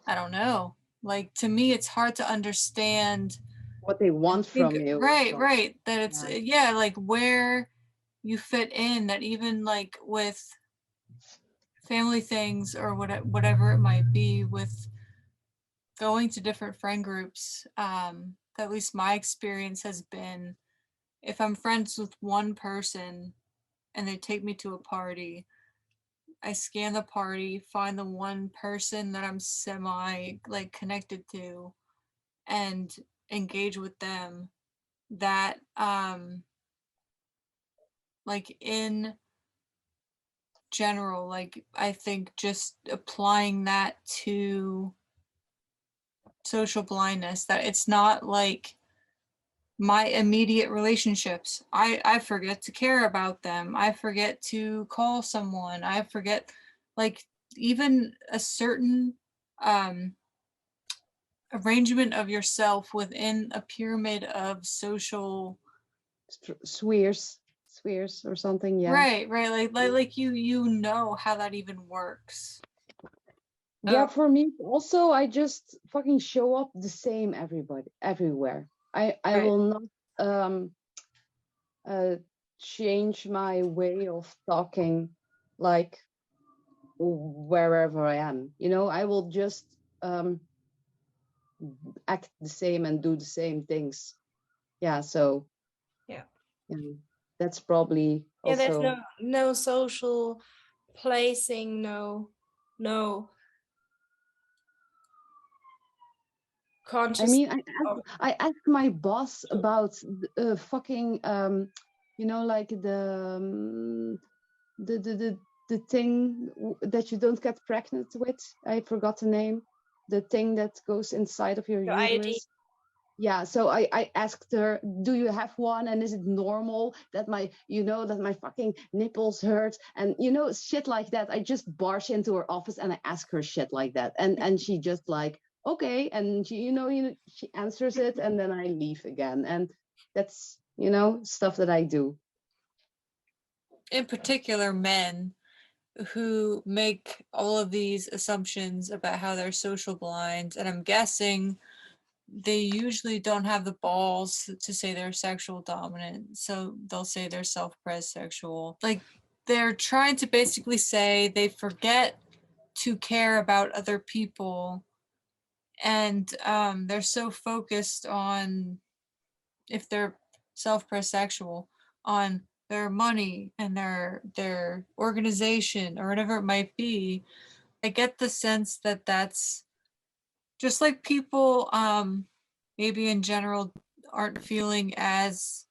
Speaker 1: don't know. Like to me, it's hard to understand
Speaker 4: What they
Speaker 1: and
Speaker 4: want
Speaker 1: think,
Speaker 4: from you or
Speaker 1: right,
Speaker 4: something.
Speaker 1: right, that it's, yeah, like where you fit in, that even like with family things or whatever it might be, with going to different friend groups, at least my experience has been, if I'm friends with one person and they take me to a party, I scan the party, find the one person that I'm semi like connected to and engage with them. That like in general, like I think just applying that to social blindness, that it's not like my immediate relationships. I forget to care about them. I forget to call someone. I forget, like, even a certain arrangement of yourself within a pyramid of social.
Speaker 4: Spheres or something. Yeah.
Speaker 1: Right, right. Like you know how that even works.
Speaker 4: Yeah,
Speaker 1: Oh,
Speaker 4: for me also, I just fucking show up the same everywhere. I
Speaker 1: right.
Speaker 4: will not uh change my way of talking, like wherever I am. You know, I will just act the same and do the same things. Yeah, so
Speaker 3: Yeah.
Speaker 4: yeah, that's probably
Speaker 3: Yeah, there's
Speaker 4: also.
Speaker 3: no social placing, no
Speaker 4: I
Speaker 3: conscious
Speaker 4: mean,
Speaker 3: of
Speaker 4: I asked my boss about fucking you know, like the thing that you don't get pregnant with. I forgot the name. The thing that goes inside of your
Speaker 3: your ID.
Speaker 4: uterus. Yeah, so I asked her, do you have one, and is it normal that my, you know, that my fucking nipples hurt, and you know, shit like that. I just barge into her office and I ask her shit like that, and she just like, okay, and she, you know, she answers it, and then I leave again, and that's, you know, stuff that I do.
Speaker 1: In particular, men who make all of these assumptions about how they're social blind, and I'm guessing they usually don't have the balls to say they're sexual dominant, so they'll say they're self-pres sexual. Like they're trying to basically say they forget to care about other people, and they're so focused on, if they're self-pres sexual, on their money and their organization or whatever it might be. I get the sense that that's just like people maybe in general aren't feeling as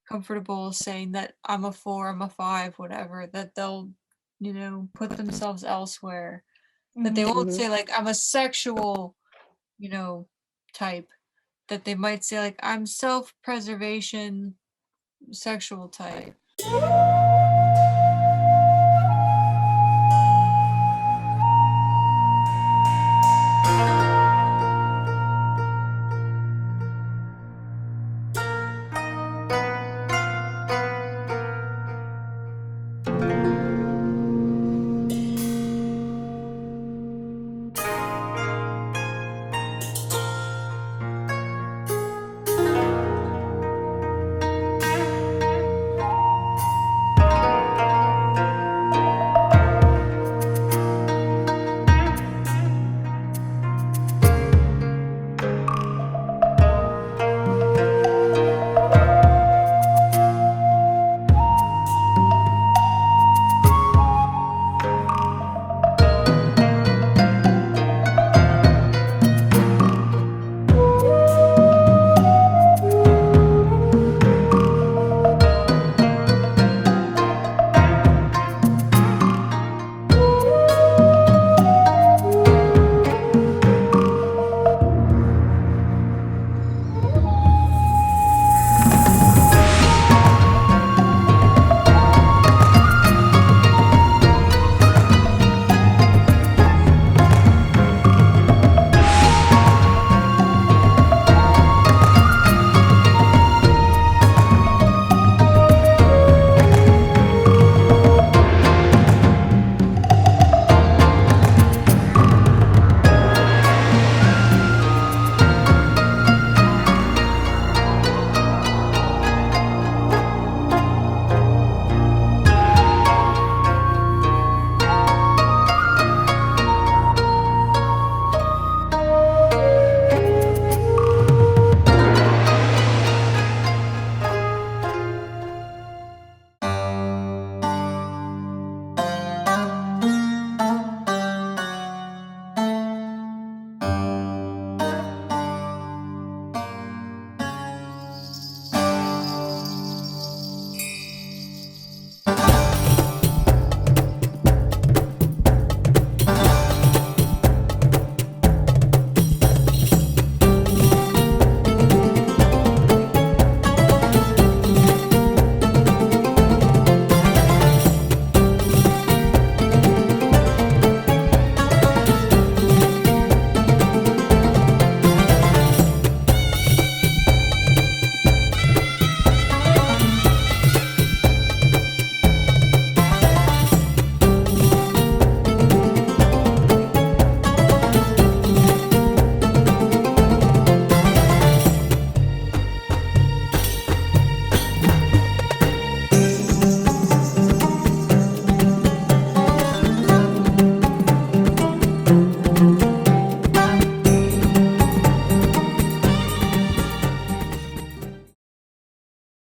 Speaker 1: comfortable saying that I'm a 4, I'm a 5, whatever, that they'll, you know, put themselves elsewhere. That they won't
Speaker 4: Mm-hmm.
Speaker 1: say like I'm a sexual, you know, type. That they might say like I'm self-preservation sexual type.